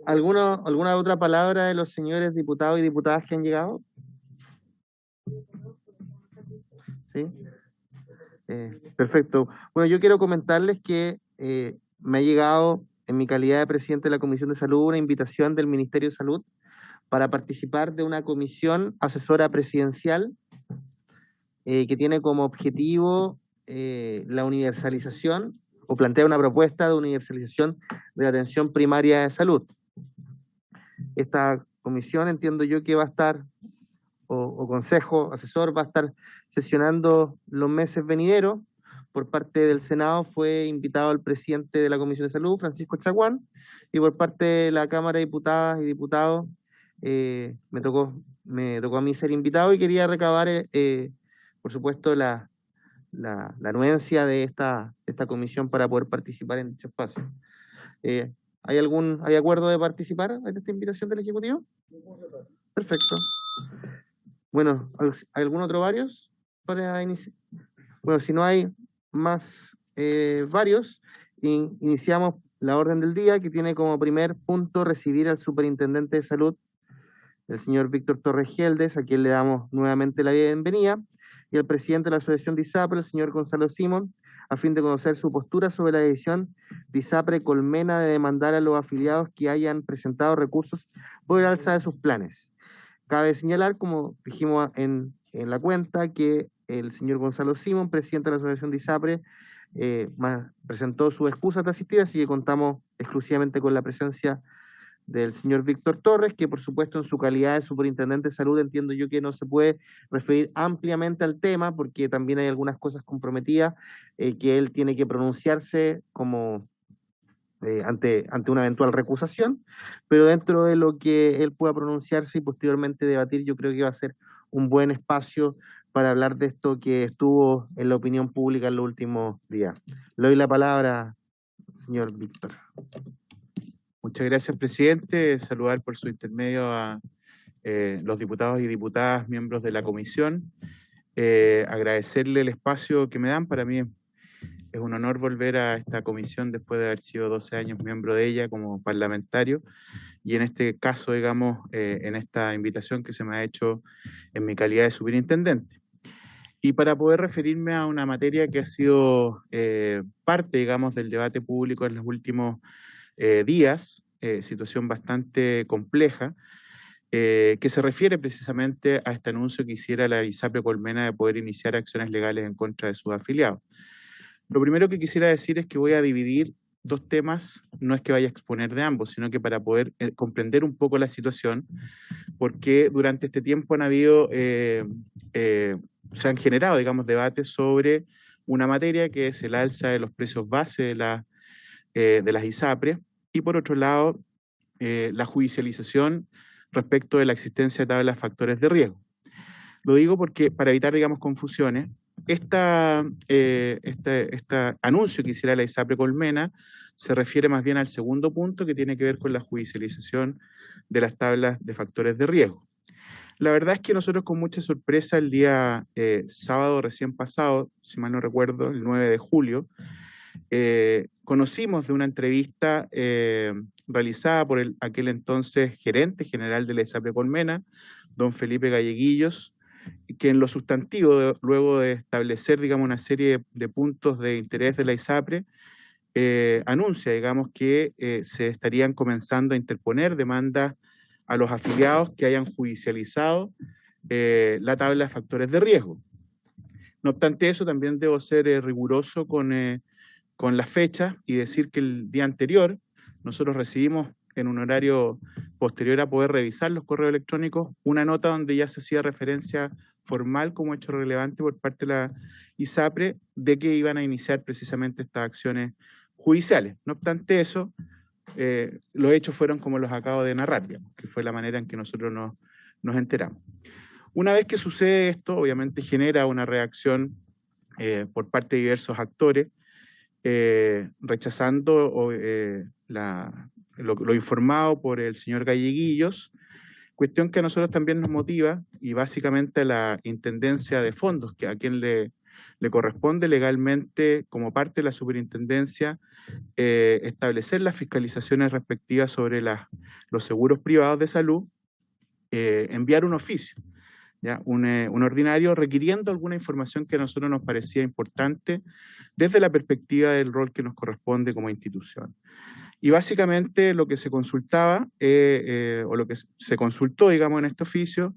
¿Alguna otra palabra de los señores diputados y diputadas que han llegado? ¿Sí? Perfecto. Bueno, yo quiero comentarles que me ha llegado, en mi calidad de presidente de la Comisión de Salud, una invitación del Ministerio de Salud para participar de una comisión asesora presidencial que tiene como objetivo la universalización o plantea una propuesta de universalización de la atención primaria de salud. Esta comisión entiendo yo que va a estar, o consejo asesor va a estar sesionando los meses venideros. Por parte del Senado fue invitado el presidente de la Comisión de Salud, Francisco Chaguán, y por parte de la Cámara de Diputadas y Diputados me tocó a mí ser invitado y quería recabar, por supuesto, la anuencia de esta comisión para poder participar en dicho espacio. ¿Hay acuerdo de participar en esta invitación del Ejecutivo? Perfecto. Bueno, ¿algún otro varios para iniciar? Bueno, si no hay más varios, iniciamos la orden del día, que tiene como primer punto recibir al superintendente de salud, el señor Víctor Torres Geldes, a quien le damos nuevamente la bienvenida, y al presidente de la Asociación de ISAPRE, el señor Gonzalo Simón, a fin de conocer su postura sobre la decisión de ISAPRE Colmena de demandar a los afiliados que hayan presentado recursos por el alza de sus planes. Cabe señalar, como dijimos en la cuenta, que el señor Gonzalo Simón, presidente de la Asociación de ISAPRE, presentó su excusa de asistir, así que contamos exclusivamente con la presencia del señor Víctor Torres, que por supuesto en su calidad de superintendente de salud entiendo yo que no se puede referir ampliamente al tema, porque también hay algunas cosas comprometidas que él tiene que pronunciarse como ante una eventual recusación, pero dentro de lo que él pueda pronunciarse y posteriormente debatir, yo creo que va a ser un buen espacio para hablar de esto que estuvo en la opinión pública en los últimos días. Le doy la palabra, señor Víctor. Muchas gracias, presidente. Saludar por su intermedio a los diputados y diputadas, miembros de la comisión. Agradecerle el espacio que me dan. Para mí es un honor volver a esta comisión después de haber sido 12 años miembro de ella como parlamentario. Y en este caso, digamos, en esta invitación que se me ha hecho en mi calidad de superintendente. Y para poder referirme a una materia que ha sido parte, digamos, del debate público en los últimos días, situación bastante compleja, que se refiere precisamente a este anuncio que hiciera la ISAPRE Colmena de poder iniciar acciones legales en contra de sus afiliados. Lo primero que quisiera decir es que voy a dividir dos temas, no es que vaya a exponer de ambos, sino que para poder comprender un poco la situación, porque durante este tiempo han habido, se han generado, digamos, debates sobre una materia que es el alza de los precios base de las ISAPRE, y por otro lado, la judicialización respecto de la existencia de tablas de factores de riesgo. Lo digo porque, para evitar, digamos, confusiones, este anuncio que hiciera la ISAPRE Colmena se refiere más bien al segundo punto, que tiene que ver con la judicialización de las tablas de factores de riesgo. La verdad es que nosotros con mucha sorpresa el día sábado recién pasado, si mal no recuerdo, el 9 de julio, conocimos de una entrevista realizada por aquel entonces gerente general de la ISAPRE Colmena, don Felipe Galleguillos, que en lo sustantivo, luego de establecer, digamos, una serie de puntos de interés de la ISAPRE, anuncia, digamos, que se estarían comenzando a interponer demandas a los afiliados que hayan judicializado la tabla de factores de riesgo. No obstante eso, también debo ser riguroso con las fechas y decir que el día anterior nosotros recibimos en un horario posterior a poder revisar los correos electrónicos una nota donde ya se hacía referencia formal como hecho relevante por parte de la ISAPRE de que iban a iniciar precisamente estas acciones judiciales. No obstante eso, los hechos fueron como los acabo de narrar, digamos, que fue la manera en que nosotros nos enteramos. Una vez que sucede esto, obviamente genera una reacción por parte de diversos actores, rechazando lo informado por el señor Galleguillos Cuestión que a nosotros también nos motiva y básicamente a la Intendencia de Fondos, que a quien le corresponde legalmente como parte de la superintendencia establecer las fiscalizaciones respectivas sobre los seguros privados de salud, enviar un oficio, ¿ya? Un ordinario requiriendo alguna información que a nosotros nos parecía importante desde la perspectiva del rol que nos corresponde como institución. Y básicamente lo que se consultaba, o lo que se consultó, digamos, en este oficio,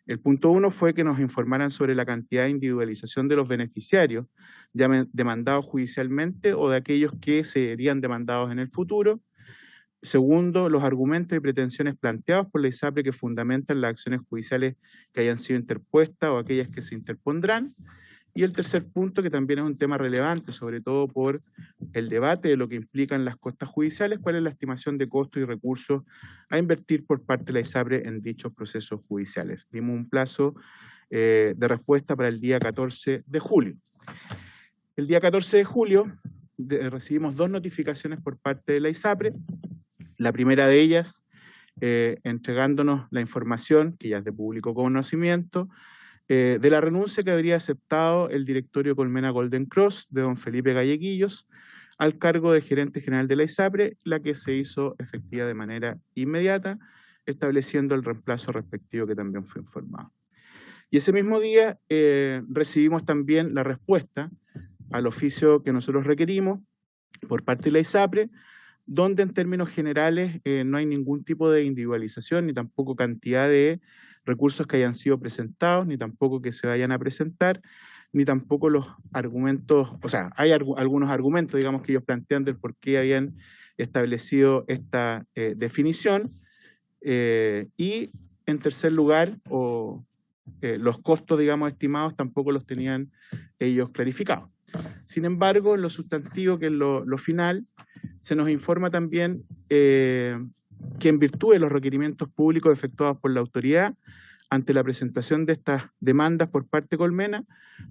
el punto 1 fue que nos informaran sobre la cantidad de individualización de los beneficiarios ya demandados judicialmente o de aquellos que serían demandados en el futuro. Segundo, los argumentos y pretensiones planteados por la ISAPRE que fundamentan las acciones judiciales que hayan sido interpuestas o aquellas que se interpondrán. Y el tercer punto, que también es un tema relevante, sobre todo por el debate de lo que implican las costas judiciales, cuál es la estimación de costos y recursos a invertir por parte de la ISAPRE en dichos procesos judiciales. Dimos un plazo de respuesta para el día 14 de julio. El día 14 de julio recibimos 2 notificaciones por parte de la ISAPRE. La primera de ellas, entregándonos la información, que ya es de público conocimiento, de la renuncia que habría aceptado el directorio Colmena Golden Cross de don Felipe Galleguillos al cargo de gerente general de la ISAPRE, la que se hizo efectiva de manera inmediata, estableciendo el reemplazo respectivo que también fue informado. Y ese mismo día recibimos también la respuesta al oficio que nosotros requerimos por parte de la ISAPRE, donde en términos generales no hay ningún tipo de individualización ni tampoco cantidad de recursos que hayan sido presentados, ni tampoco que se vayan a presentar, ni tampoco los argumentos, o sea, hay algunos argumentos, digamos, que ellos plantean del por qué habían establecido esta definición, y en tercer lugar, los costos, digamos, estimados tampoco los tenían ellos clarificados. Sin embargo, en lo sustantivo, que es lo final, se nos informa también que en virtud de los requerimientos públicos efectuados por la autoridad, ante la presentación de estas demandas por parte de Colmena,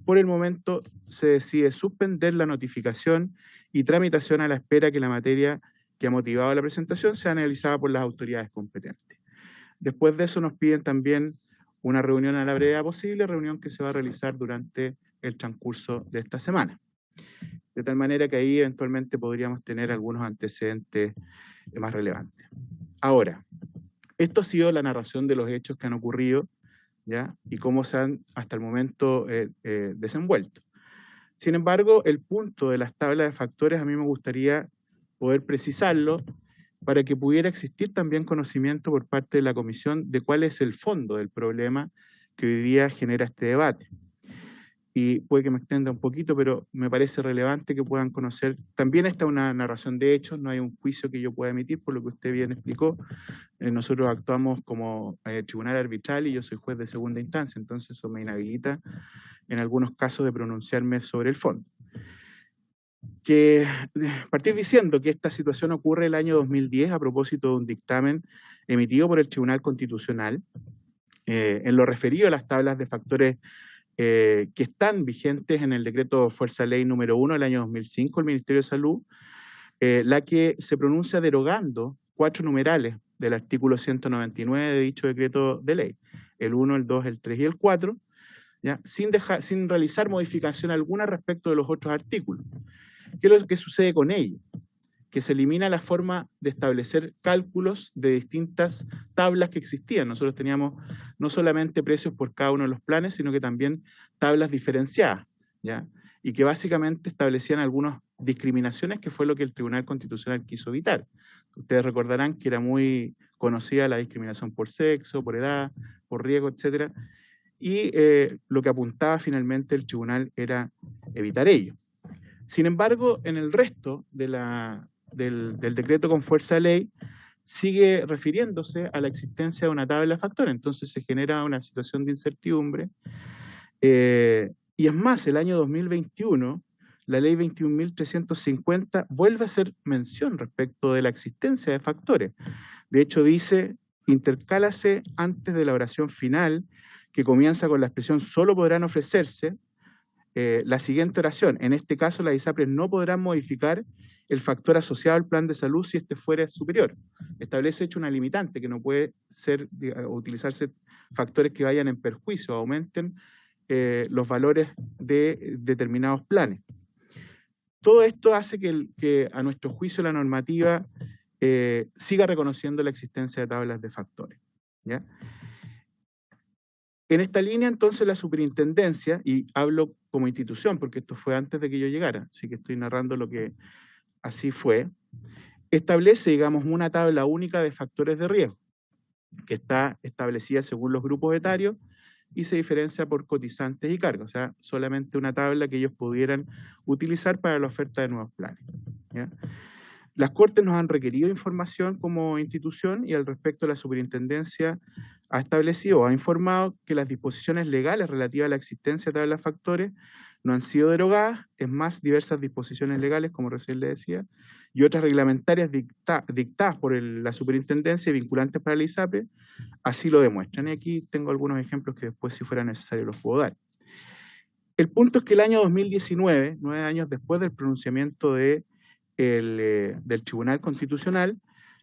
por el momento se decide suspender la notificación y tramitación a la espera que la materia que ha motivado la presentación sea analizada por las autoridades competentes. Después de eso nos piden también una reunión a la brevedad posible, reunión que se va a realizar durante el transcurso de esta semana. De tal manera que ahí eventualmente podríamos tener algunos antecedentes más relevantes. Ahora, esto ha sido la narración de los hechos que han ocurrido, ¿ya? Y cómo se han hasta el momento desenvuelto. Sin embargo, el punto de las tablas de factores a mí me gustaría poder precisarlo para que pudiera existir también conocimiento por parte de la comisión de cuál es el fondo del problema que hoy día genera este debate. Y puede que me extienda un poquito, pero me parece relevante que puedan conocer. También está una narración de hechos, no hay un juicio que yo pueda emitir, por lo que usted bien explicó. Nosotros actuamos como tribunal arbitral y yo soy juez de segunda instancia, entonces eso me inhabilita en algunos casos de pronunciarme sobre el fondo. Partir diciendo que esta situación ocurre el año 2010 a propósito de un dictamen emitido por el Tribunal Constitucional en lo referido a las tablas de factores que están vigentes en el decreto Fuerza Ley número 1 del año 2005 del Ministerio de Salud, la que se pronuncia derogando 4 numerales del artículo 199 de dicho decreto de ley, el 1, el 2, el 3 y el 4, ¿ya? Sin realizar modificación alguna respecto de los otros artículos. ¿Qué es lo que sucede con ello? Que se elimina la forma de establecer cálculos de distintas tablas que existían. Nosotros teníamos no solamente precios por cada uno de los planes, sino que también tablas diferenciadas, ¿ya? Y que básicamente establecían algunas discriminaciones, que fue lo que el Tribunal Constitucional quiso evitar. Ustedes recordarán que era muy conocida la discriminación por sexo, por edad, por riesgo, etcétera, y lo que apuntaba finalmente el tribunal era evitar ello. Sin embargo, en el resto de del decreto con fuerza de ley, sigue refiriéndose a la existencia de una tabla de factores, entonces se genera una situación de incertidumbre, y es más, el año 2021, la ley 21.350 vuelve a hacer mención respecto de la existencia de factores. De hecho dice, intercálase antes de la oración final, que comienza con la expresión solo podrán ofrecerse, la siguiente oración. En este caso las ISAPRES no podrán modificar el factor asociado al plan de salud si este fuera superior. Establece, de hecho, una limitante que no puede ser utilizarse factores que vayan en perjuicio, aumenten los valores de determinados planes. Todo esto hace que a nuestro juicio la normativa siga reconociendo la existencia de tablas de factores, ¿ya? En esta línea, entonces, la superintendencia, y hablo como institución, porque esto fue antes de que yo llegara, así que estoy narrando lo que así fue, establece, digamos, una tabla única de factores de riesgo, que está establecida según los grupos etarios y se diferencia por cotizantes y cargos, o sea, solamente una tabla que ellos pudieran utilizar para la oferta de nuevos planes, ¿ya? Las Cortes nos han requerido información como institución y al respecto la Superintendencia ha establecido o ha informado que las disposiciones legales relativas a la existencia de tablas de factores no han sido derogadas, es más, diversas disposiciones legales, como recién le decía, y otras reglamentarias dictadas por la Superintendencia y vinculantes para la ISAPRE, así lo demuestran. Y aquí tengo algunos ejemplos que después, si fuera necesario, los puedo dar. El punto es que el año 2019, 9 años después del pronunciamiento del Tribunal Constitucional,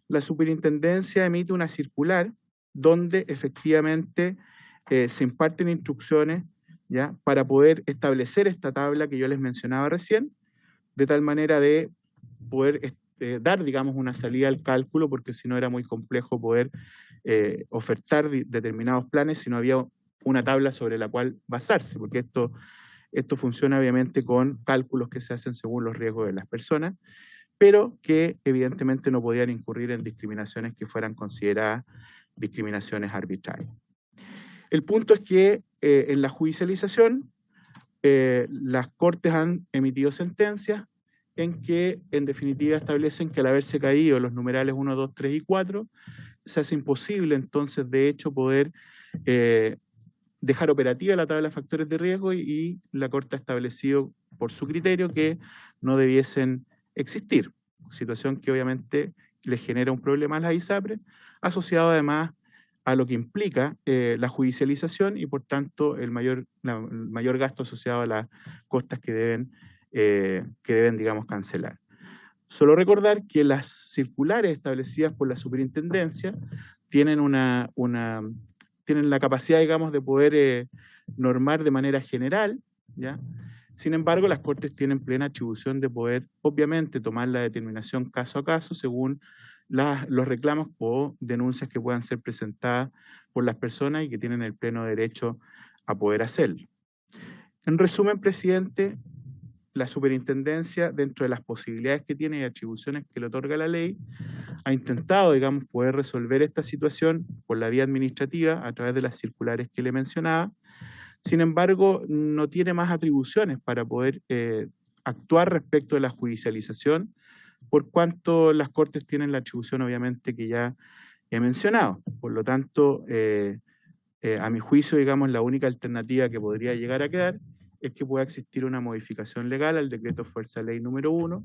la Superintendencia emite una circular donde efectivamente se imparten instrucciones, ¿ya?, para poder establecer esta tabla que yo les mencionaba recién, de tal manera de poder dar, digamos, una salida al cálculo, porque si no era muy complejo poder ofertar determinados planes si no había una tabla sobre la cual basarse, porque esto funciona obviamente con cálculos que se hacen según los riesgos de las personas, pero que evidentemente no podían incurrir en discriminaciones que fueran consideradas discriminaciones arbitrarias. El punto es que en la judicialización las Cortes han emitido sentencias en que en definitiva establecen que al haberse caído los numerales 1, 2, 3 y 4, se hace imposible entonces de hecho poder dejar operativa la tabla de factores de riesgo y la Corte ha establecido por su criterio que no debiesen existir, situación que obviamente le genera un problema a la ISAPRE, asociado además a lo que implica la judicialización y por tanto el mayor gasto asociado a las costas que deben, digamos, cancelar. Solo recordar que las circulares establecidas por la superintendencia tienen tienen la capacidad, digamos, de poder normar de manera general, ¿ya? Sin embargo, las Cortes tienen plena atribución de poder, obviamente, tomar la determinación caso a caso según los reclamos o denuncias que puedan ser presentadas por las personas y que tienen el pleno derecho a poder hacerlo. En resumen, presidente, la superintendencia, dentro de las posibilidades que tiene y atribuciones que le otorga la ley, ha intentado, digamos, poder resolver esta situación por la vía administrativa a través de las circulares que le mencionaba. Sin embargo, no tiene más atribuciones para poder actuar respecto de la judicialización, por cuanto las Cortes tienen la atribución, obviamente, que ya he mencionado. Por lo tanto, a mi juicio, digamos, la única alternativa que podría llegar a quedar es que pueda existir una modificación legal al decreto Fuerza Ley número 1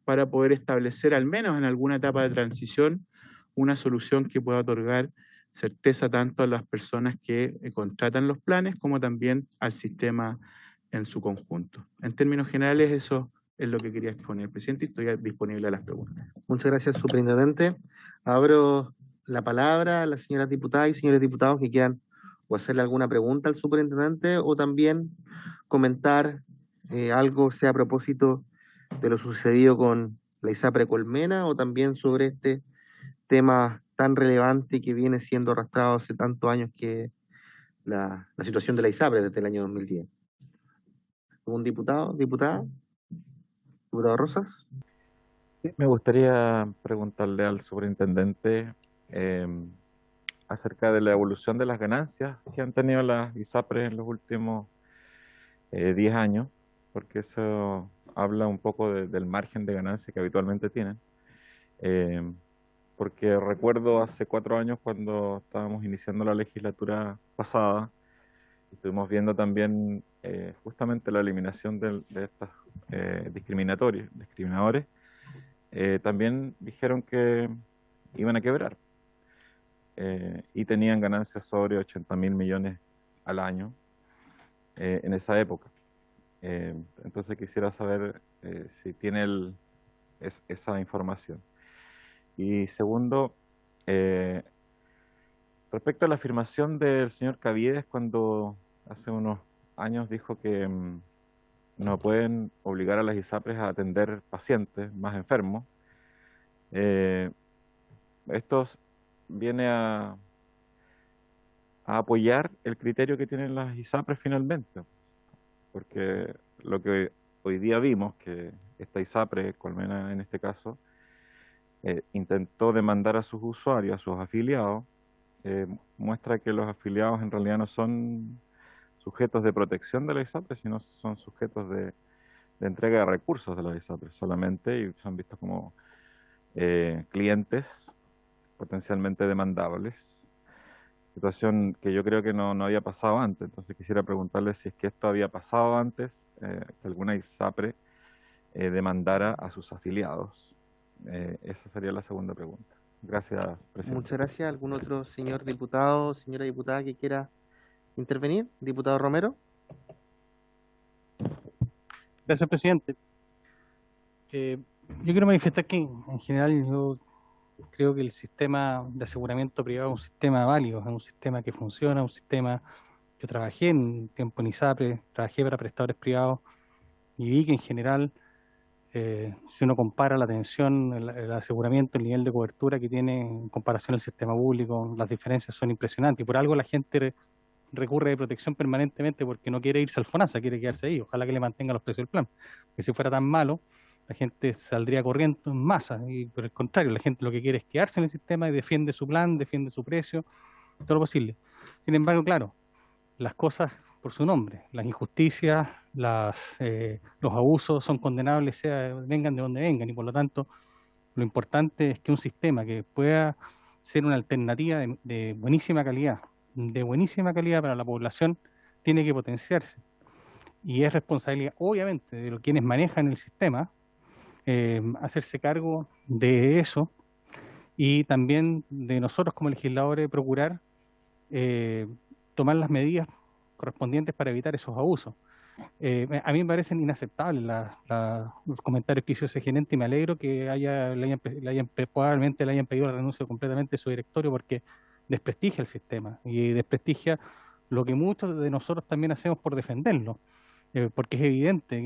para poder establecer, al menos en alguna etapa de transición, una solución que pueda otorgar certeza tanto a las personas que contratan los planes como también al sistema en su conjunto. En términos generales, eso es lo que quería exponer, presidente, y estoy disponible a las preguntas. Muchas gracias, superintendente. Abro la palabra a las señoras diputadas y señores diputados que quieran o hacerle alguna pregunta al superintendente o también comentar algo, sea a propósito de lo sucedido con la ISAPRE Colmena o también sobre este tema tan relevante que viene siendo arrastrado hace tantos años que la situación de la ISAPRE desde el año 2010. ¿Algún diputado, diputada? ¿Diputado Rosas? Sí, me gustaría preguntarle al superintendente acerca de la evolución de las ganancias que han tenido las ISAPRE en los últimos 10 años, porque eso habla un poco del margen de ganancia que habitualmente tienen. Porque recuerdo hace 4 años cuando estábamos iniciando la legislatura pasada, estuvimos viendo también justamente la eliminación de estos discriminadores. También dijeron que iban a quebrar y tenían ganancias sobre 80.000 millones al año en esa época. Entonces quisiera saber si tiene esa información. Y segundo, respecto a la afirmación del señor Caviedes cuando hace unos años dijo que no pueden obligar a las ISAPRES a atender pacientes más enfermos, esto viene a apoyar el criterio que tienen las ISAPRES finalmente, porque lo que hoy día vimos, que esta ISAPRE, Colmena en este caso, intentó demandar a sus usuarios, a sus afiliados, muestra que los afiliados en realidad no son sujetos de protección de la ISAPRE, sino son sujetos de entrega de recursos de la ISAPRE solamente, y son vistos como clientes potencialmente demandables, situación que yo creo que no había pasado antes. Entonces quisiera preguntarle si es que esto había pasado antes, que alguna ISAPRE demandara a sus afiliados. Esa sería la segunda pregunta. Gracias, presidente. Muchas gracias. ¿Algún otro señor diputado, señora diputada que quiera intervenir? Diputado Romero. Gracias, presidente. Yo quiero manifestar que en general yo creo que el sistema de aseguramiento privado es un sistema válido, es un sistema que funciona, un sistema. Yo trabajé en tiempo en ISAPRE, trabajé para prestadores privados y vi que en general, si uno compara la atención, el aseguramiento, el nivel de cobertura que tiene en comparación al sistema público, las diferencias son impresionantes. Y por algo la gente recurre de protección permanentemente porque no quiere irse al FONASA, quiere quedarse ahí. Ojalá que le mantengan los precios del plan. Porque si fuera tan malo, la gente saldría corriendo en masa. Y por el contrario, la gente lo que quiere es quedarse en el sistema y defiende su plan, defiende su precio, todo lo posible. Sin embargo, claro, las cosas por su nombre, las injusticias, los abusos son condenables, vengan de donde vengan, y por lo tanto lo importante es que un sistema que pueda ser una alternativa de buenísima calidad para la población tiene que potenciarse, y es responsabilidad obviamente de los quienes manejan el sistema hacerse cargo de eso, y también de nosotros como legisladores procurar tomar las medidas correspondientes para evitar esos abusos. A mí me parecen inaceptables los comentarios que hizo ese gerente, y me alegro que probablemente le hayan pedido la renuncia completamente de su directorio, porque desprestigia el sistema y desprestigia lo que muchos de nosotros también hacemos por defenderlo, porque es evidente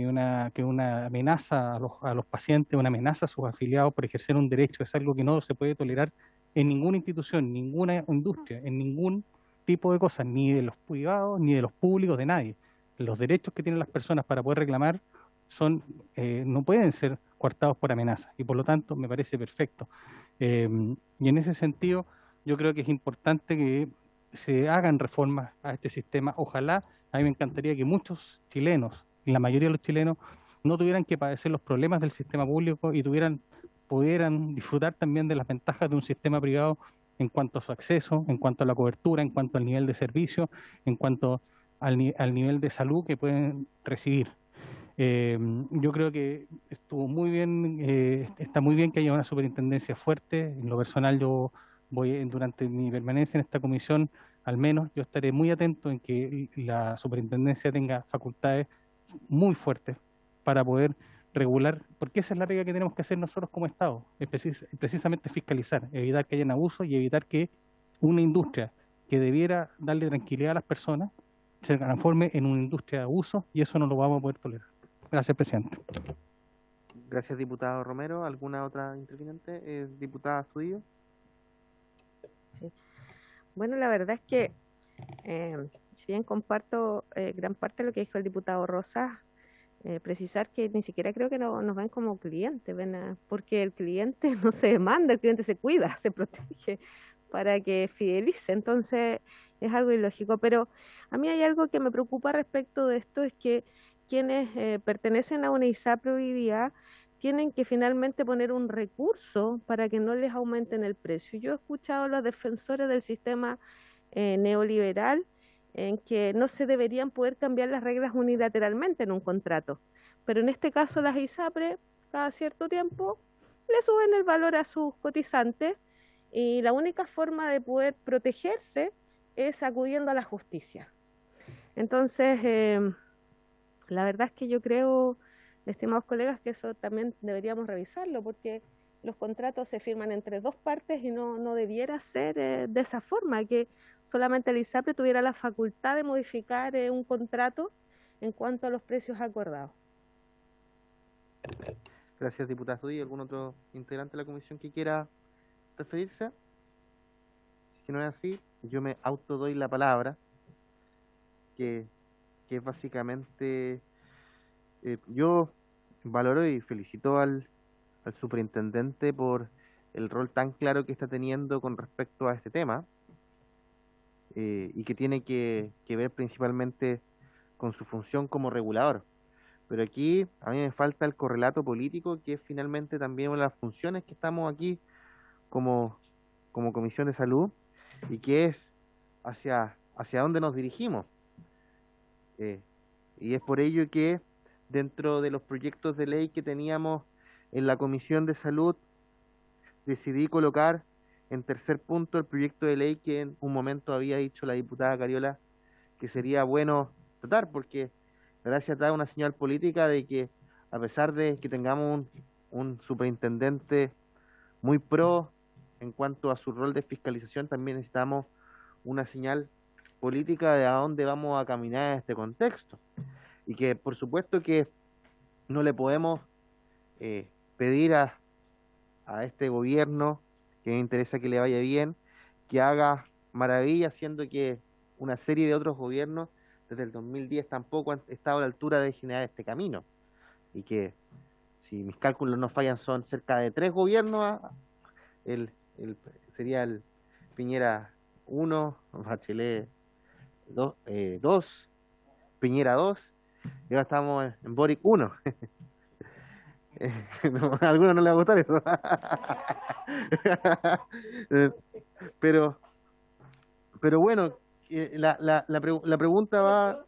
que una amenaza a los pacientes, una amenaza a sus afiliados por ejercer un derecho es algo que no se puede tolerar en ninguna institución, ninguna industria, en ningún tipo de cosas, ni de los privados, ni de los públicos, de nadie. Los derechos que tienen las personas para poder reclamar no pueden ser coartados por amenazas, y por lo tanto me parece perfecto. Y en ese sentido yo creo que es importante que se hagan reformas a este sistema. Ojalá, a mí me encantaría que muchos chilenos, y la mayoría de los chilenos, no tuvieran que padecer los problemas del sistema público y pudieran disfrutar también de las ventajas de un sistema privado en cuanto a su acceso, en cuanto a la cobertura, en cuanto al nivel de servicio, en cuanto al nivel de salud que pueden recibir. Yo creo que estuvo muy bien, está muy bien que haya una superintendencia fuerte. En lo personal, yo durante mi permanencia en esta comisión, al menos yo estaré muy atento en que la superintendencia tenga facultades muy fuertes para poder regular, porque esa es la regla que tenemos que hacer nosotros como Estado, es precisamente fiscalizar, evitar que hayan abusos y evitar que una industria que debiera darle tranquilidad a las personas se transforme en una industria de abuso, y eso no lo vamos a poder tolerar. Gracias, presidente. Gracias, diputado Romero. ¿Alguna otra interviniente? Diputada Astudillo. Sí. Bueno, la verdad es que si bien comparto gran parte de lo que dijo el diputado Rosas, precisar que ni siquiera creo que nos ven como clientes, porque el cliente no se demanda, el cliente se cuida, se protege para que fidelice. Entonces es algo ilógico, pero a mí hay algo que me preocupa respecto de esto, es que quienes pertenecen a una ISAPRE hoy día tienen que finalmente poner un recurso para que no les aumenten el precio. Yo he escuchado a los defensores del sistema neoliberal en que no se deberían poder cambiar las reglas unilateralmente en un contrato, pero en este caso las ISAPRE cada cierto tiempo le suben el valor a sus cotizantes, y la única forma de poder protegerse es acudiendo a la justicia. Entonces, la verdad es que yo creo estimados colegas, que eso también deberíamos revisarlo, porque los contratos se firman entre dos partes y no debiera ser de esa forma, que solamente el ISAPRE tuviera la facultad de modificar un contrato en cuanto a los precios acordados. Gracias, diputada Estudillo. ¿Algún otro integrante de la comisión que quiera referirse? Si no es así, yo me autodoy la palabra, que es básicamente, yo valoro y felicito al superintendente por el rol tan claro que está teniendo con respecto a este tema, y que tiene que ver principalmente con su función como regulador. Pero aquí a mí me falta el correlato político, que es finalmente también una de las funciones que estamos aquí como Comisión de Salud, y que es hacia dónde nos dirigimos. Y es por ello que dentro de los proyectos de ley que teníamos en la Comisión de Salud, decidí colocar en tercer punto el proyecto de ley que en un momento había dicho la diputada Cariola que sería bueno tratar, porque gracias da una señal política de que, a pesar de que tengamos un superintendente muy pro en cuanto a su rol de fiscalización, también necesitamos una señal política de a dónde vamos a caminar en este contexto. Y que por supuesto que no le podemos pedir a este gobierno, que me interesa que le vaya bien, que haga maravillas, siendo que una serie de otros gobiernos desde el 2010 tampoco han estado a la altura de generar este camino. Y que, si mis cálculos no fallan, son cerca de 3 gobiernos, sería el Piñera 1, Bachelet 2, Piñera 2, y ahora estamos en Boric 1. No, a algunos no les va a gustar eso. pero bueno, la pregunta va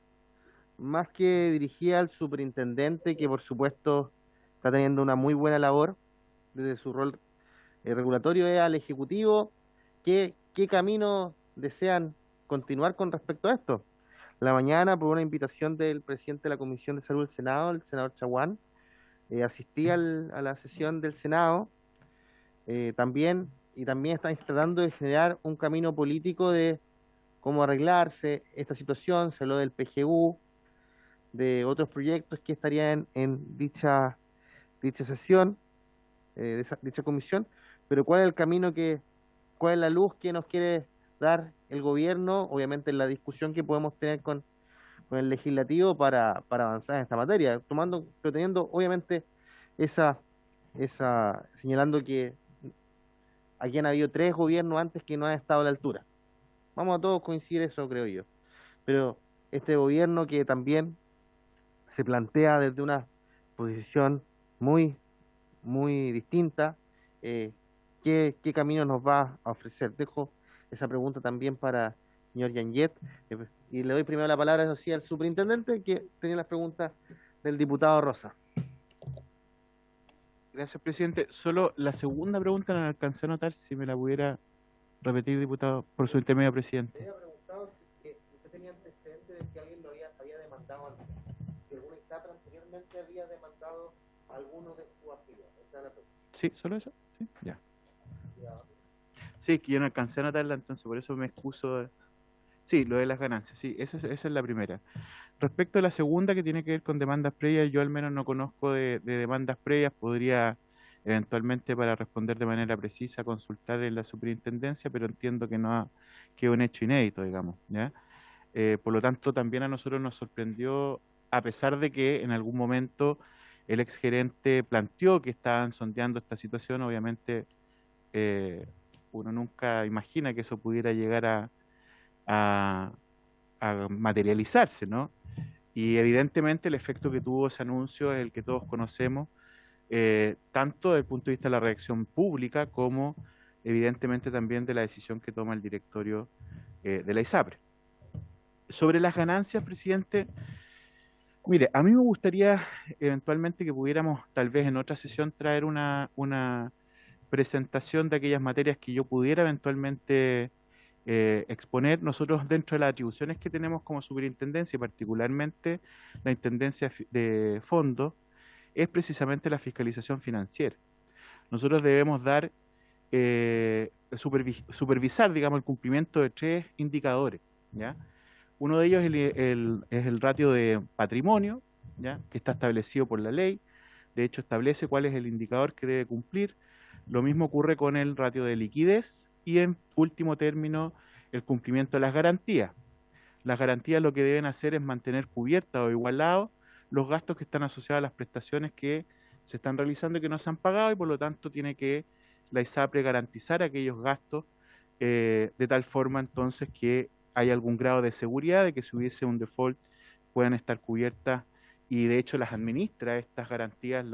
más que dirigida al superintendente, que por supuesto está teniendo una muy buena labor desde su rol regulatorio, es al Ejecutivo. ¿Qué camino desean continuar con respecto a esto? La mañana, por una invitación del presidente de la Comisión de Salud del Senado, el senador Chaguán, asistí a la sesión del Senado, también están tratando de generar un camino político de cómo arreglarse esta situación. Se habló del PGU, de otros proyectos que estarían en dicha sesión, dicha comisión, pero ¿cuál es el camino cuál es la luz que nos quiere dar el gobierno? Obviamente en la discusión que podemos tener con el legislativo para avanzar en esta materia, pero teniendo obviamente señalando que aquí han habido 3 gobiernos antes que no han estado a la altura. Vamos a todos coincidir eso, creo yo. Pero este gobierno, que también se plantea desde una posición muy, muy distinta, ¿qué camino nos va a ofrecer? Dejo esa pregunta también para el señor Yanjet, y le doy primero la palabra, eso sí, al superintendente, que tenía las preguntas del diputado Rosa. Gracias, presidente. Solo la segunda pregunta no la alcancé a notar, si me la pudiera repetir, diputado, por su intermedio, presidente. Me había preguntado si usted tenía antecedentes de que alguien lo había demandado antes, si alguna ISAPRE anteriormente había demandado a alguno de sus afiliados. Esa es la pregunta. ¿Sí? ¿Solo eso? Sí, ya. Sí, que yo no alcancé a notarla, entonces por eso me excuso. Sí, lo de las ganancias, sí, esa es la primera. Respecto a la segunda, que tiene que ver con demandas previas, yo al menos no conozco de demandas previas. Podría eventualmente, para responder de manera precisa, consultar en la superintendencia, pero entiendo que que es un hecho inédito, digamos, ¿ya? Por lo tanto, también a nosotros nos sorprendió, a pesar de que en algún momento el exgerente planteó que estaban sondeando esta situación. Obviamente uno nunca imagina que eso pudiera llegar a materializarse, ¿no? Y evidentemente el efecto que tuvo ese anuncio es el que todos conocemos, tanto desde el punto de vista de la reacción pública, como evidentemente también de la decisión que toma el directorio de la ISAPRE. Sobre las ganancias, presidente, mire, a mí me gustaría eventualmente que pudiéramos, tal vez en otra sesión, traer una presentación de aquellas materias que yo pudiera eventualmente exponer. Nosotros, dentro de las atribuciones que tenemos como superintendencia, y particularmente la intendencia de fondos, es precisamente la fiscalización financiera. Nosotros debemos dar, supervisar, digamos, el cumplimiento de 3 indicadores, ¿ya? Uno de ellos es el ratio de patrimonio, ¿ya? Que está establecido por la ley. De hecho, establece cuál es el indicador que debe cumplir. Lo mismo ocurre con el ratio de liquidez y, en último término, el cumplimiento de las garantías. Las garantías lo que deben hacer es mantener cubiertas o igualados los gastos que están asociados a las prestaciones que se están realizando y que no se han pagado, y por lo tanto tiene que la ISAPRE garantizar aquellos gastos de tal forma entonces que haya algún grado de seguridad de que si hubiese un default puedan estar cubiertas, y de hecho las administra estas garantías,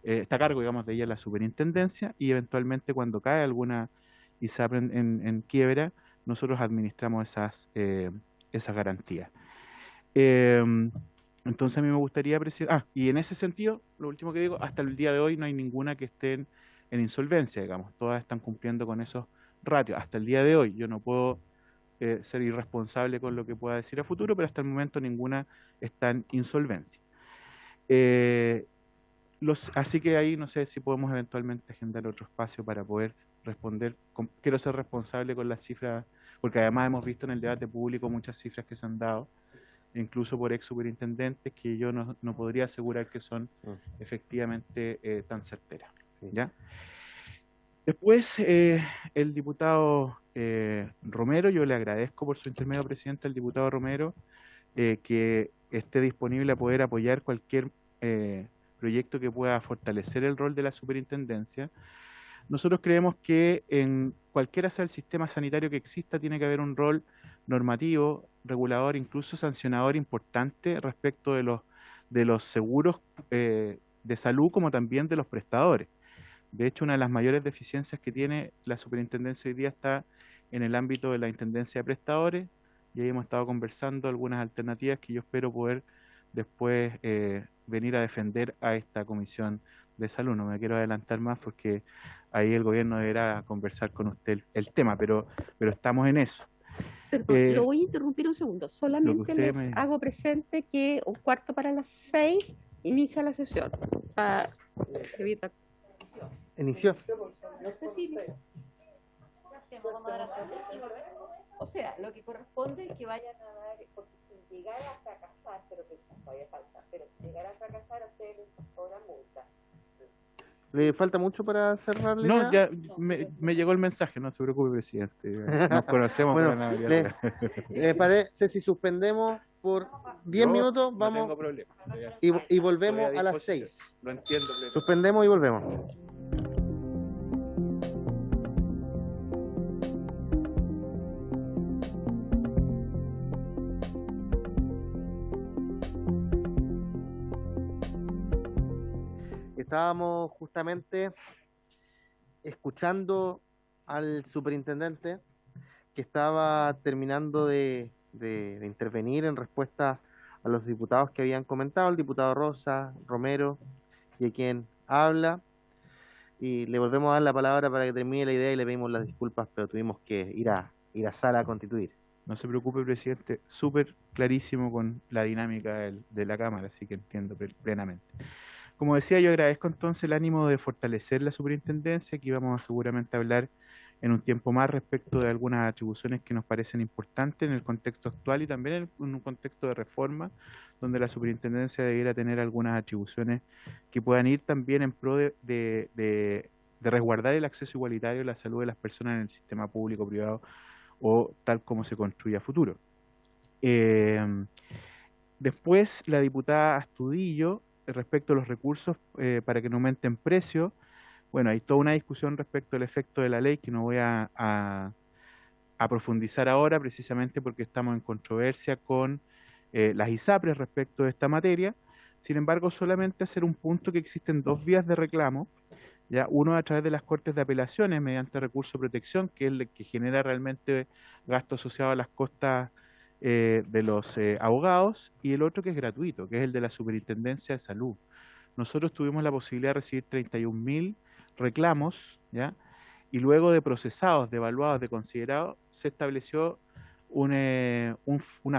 está a cargo, digamos, de ella la superintendencia, y eventualmente cuando cae alguna ISAPRE en quiebra, nosotros administramos esas garantías. Entonces a mí me gustaría precisar, y en ese sentido, lo último que digo, hasta el día de hoy no hay ninguna que esté en insolvencia, digamos, todas están cumpliendo con esos ratios, hasta el día de hoy. Yo no puedo ser irresponsable con lo que pueda decir a futuro, pero hasta el momento ninguna está en insolvencia. Así que ahí no sé si podemos eventualmente agendar otro espacio para poder responder. Quiero ser responsable con las cifras, porque además hemos visto en el debate público muchas cifras que se han dado, incluso por ex superintendentes, que yo no podría asegurar que son efectivamente tan certeras, ¿ya? Después, el diputado Romero, yo le agradezco por su intermedio, presidente, al diputado Romero, que esté disponible a poder apoyar cualquier proyecto que pueda fortalecer el rol de la superintendencia. Nosotros creemos que en cualquiera sea el sistema sanitario que exista, tiene que haber un rol normativo, regulador, incluso sancionador importante respecto de los seguros de salud, como también de los prestadores. De hecho, una de las mayores deficiencias que tiene la superintendencia hoy día está en el ámbito de la intendencia de prestadores, y ahí hemos estado conversando algunas alternativas que yo espero poder después venir a defender a esta comisión de salud. No me quiero adelantar más porque ahí el gobierno deberá conversar con usted el tema, pero estamos en eso. Perdón, lo voy a interrumpir un segundo. Solamente les hago presente que 5:45 inicia la sesión. Para evitar. ¿Inició? No sé si... O sea, lo que corresponde es que vayan a dar, porque si llegara a fracasar, pero que todavía falta, pero si llegara a fracasar, a ustedes les costó la multa. ¿Le falta mucho para cerrar la No, idea? ya me llegó el mensaje, no se preocupe, presidente. Nos conocemos. Bueno, ¿le parece si suspendemos por 10 minutos? Vamos, no tengo problema. y volvemos a las 6. Lo entiendo. Suspendemos y volvemos. Estábamos justamente escuchando al superintendente que estaba terminando de intervenir en respuesta a los diputados que habían comentado, el diputado Rosa, Romero, y a quien habla, y le volvemos a dar la palabra para que termine la idea y le pedimos las disculpas, pero tuvimos que ir a sala a constituir. No se preocupe, presidente, súper clarísimo con la dinámica de la Cámara, así que entiendo plenamente. Como decía, yo agradezco entonces el ánimo de fortalecer la superintendencia. Aquí vamos a seguramente hablar en un tiempo más respecto de algunas atribuciones que nos parecen importantes en el contexto actual y también en un contexto de reforma, donde la superintendencia debiera tener algunas atribuciones que puedan ir también en pro de resguardar el acceso igualitario a la salud de las personas en el sistema público-privado o tal como se construye a futuro. Después, la diputada Astudillo, respecto a los recursos para que no aumenten precios. Bueno, hay toda una discusión respecto al efecto de la ley que no voy a profundizar ahora, precisamente porque estamos en controversia con las ISAPRES respecto de esta materia. Sin embargo, solamente hacer un punto que existen 2 vías de reclamo, ¿ya? Uno a través de las Cortes de Apelaciones mediante recurso de protección, que es el que genera realmente gasto asociado a las costas de los abogados, y el otro que es gratuito, que es el de la Superintendencia de Salud. Nosotros tuvimos la posibilidad de recibir 31.000 reclamos, ¿ya? Y luego de procesados, de evaluados, de considerados, se estableció una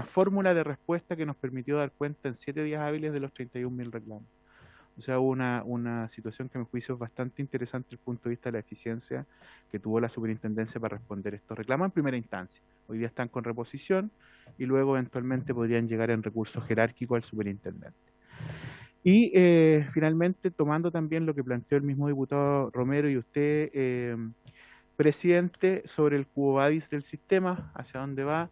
fórmula de respuesta que nos permitió dar cuenta en 7 días hábiles de los 31.000 reclamos. O sea, hubo una situación que a mi juicio es bastante interesante desde el punto de vista de la eficiencia que tuvo la superintendencia para responder estos reclamos en primera instancia. Hoy día están con reposición y luego eventualmente podrían llegar en recurso jerárquico al superintendente. Y finalmente, tomando también lo que planteó el mismo diputado Romero y usted, presidente, sobre el Quo Vadis del sistema, hacia dónde va.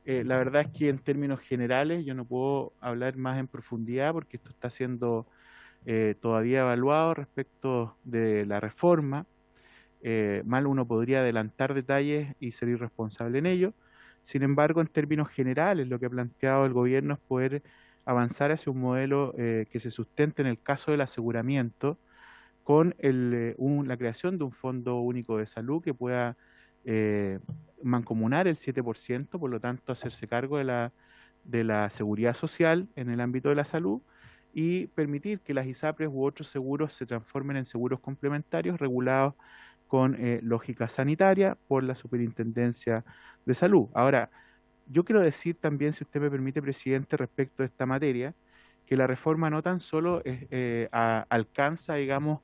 La verdad es que en términos generales yo no puedo hablar más en profundidad porque esto está siendo todavía evaluado respecto de la reforma. Mal uno podría adelantar detalles y ser irresponsable en ello. Sin embargo, en términos generales, lo que ha planteado el gobierno es poder avanzar hacia un modelo que se sustente en el caso del aseguramiento con la creación de un fondo único de salud que pueda mancomunar el 7%, por lo tanto hacerse cargo de la seguridad social en el ámbito de la salud y permitir que las ISAPRES u otros seguros se transformen en seguros complementarios regulados con lógica sanitaria por la Superintendencia de Salud. Ahora, yo quiero decir también, si usted me permite, presidente, respecto de esta materia, que la reforma no tan solo alcanza, digamos,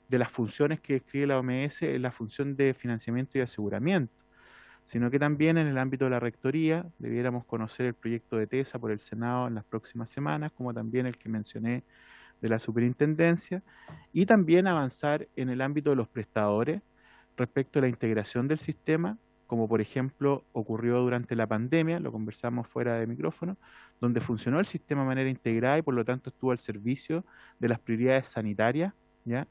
de las funciones que describe la OMS, la función de financiamiento y aseguramiento, sino que también en el ámbito de la rectoría debiéramos conocer el proyecto de TESA por el Senado en las próximas semanas, como también el que mencioné de la superintendencia, y también avanzar en el ámbito de los prestadores respecto a la integración del sistema, como por ejemplo ocurrió durante la pandemia, lo conversamos fuera de micrófono, donde funcionó el sistema de manera integrada y por lo tanto estuvo al servicio de las prioridades sanitarias, ¿ya?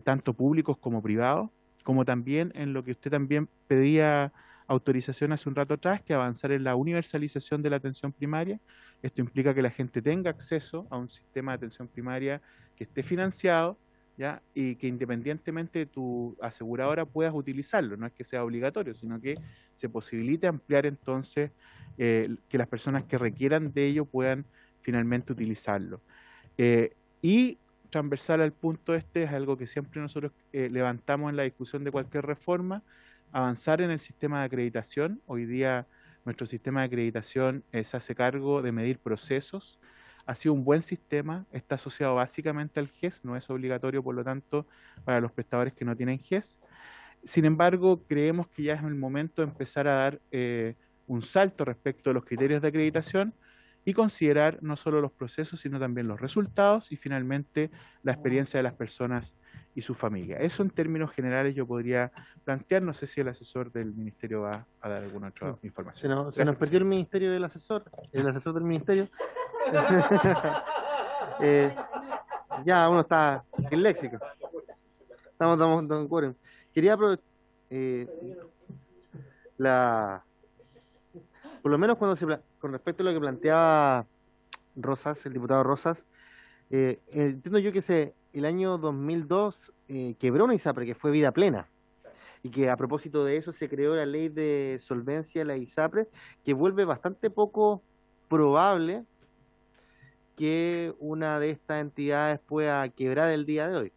Tanto públicos como privados, como también en lo que usted también pedía autorización hace un rato atrás, que avanzar en la universalización de la atención primaria. Esto implica que la gente tenga acceso a un sistema de atención primaria que esté financiado, ¿ya? Y que independientemente de tu aseguradora puedas utilizarlo, no es que sea obligatorio, sino que se posibilite ampliar entonces que las personas que requieran de ello puedan finalmente utilizarlo. Y transversal al punto este es algo que siempre nosotros levantamos en la discusión de cualquier reforma, avanzar en el sistema de acreditación. Hoy día nuestro sistema de acreditación se hace cargo de medir procesos. Ha sido un buen sistema, está asociado básicamente al GES, no es obligatorio por lo tanto para los prestadores que no tienen GES. Sin embargo, creemos que ya es el momento de empezar a dar un salto respecto a los criterios de acreditación y considerar no solo los procesos, sino también los resultados y finalmente la experiencia de las personas y su familia. Eso en términos generales yo podría plantear, no sé si el asesor del ministerio va a dar alguna otra información. Se nos perdió el ministerio del asesor, el asesor del ministerio. Ya uno está disléxico. Estamos en quórum. Quería por lo menos con respecto a lo que planteaba Rosas, el diputado Rosas, entiendo yo que el año 2002 quebró una ISAPRE que fue vida plena y que a propósito de eso se creó la ley de solvencia de la ISAPRE, que vuelve bastante poco probable que una de estas entidades pueda quebrar el día de hoy.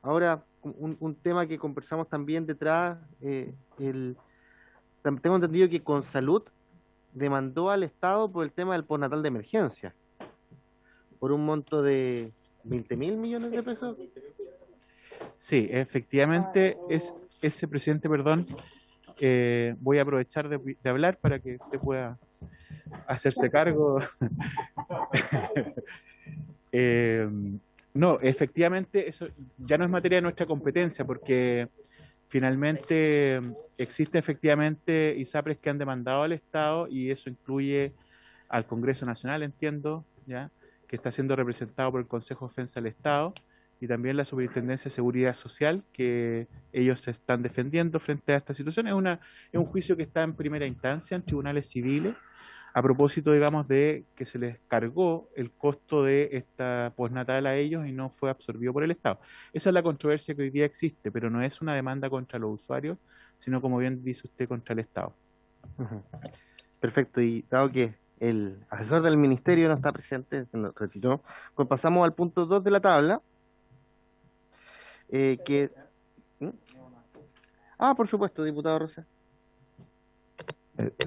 Ahora, un tema que conversamos también detrás, tengo entendido que Consalud demandó al Estado por el tema del postnatal de emergencia, por un monto de 20.000 millones de pesos. Sí, efectivamente, ese presidente, perdón, voy a aprovechar de hablar para que usted pueda hacerse cargo. No, efectivamente, eso ya no es materia de nuestra competencia, porque finalmente existe efectivamente ISAPRES que han demandado al Estado y eso incluye al Congreso Nacional, entiendo, ya que está siendo representado por el Consejo de Defensa del Estado y también la Superintendencia de Seguridad Social, que ellos se están defendiendo frente a esta situación. Es un juicio que está en primera instancia en tribunales civiles, a propósito, digamos, de que se les cargó el costo de esta postnatal a ellos y no fue absorbido por el Estado. Esa es la controversia que hoy día existe, pero no es una demanda contra los usuarios, sino, como bien dice usted, contra el Estado. Perfecto, y dado que el asesor del ministerio no está presente, se nos retiró, pues pasamos al punto 2 de la tabla, por supuesto, diputado Rosa.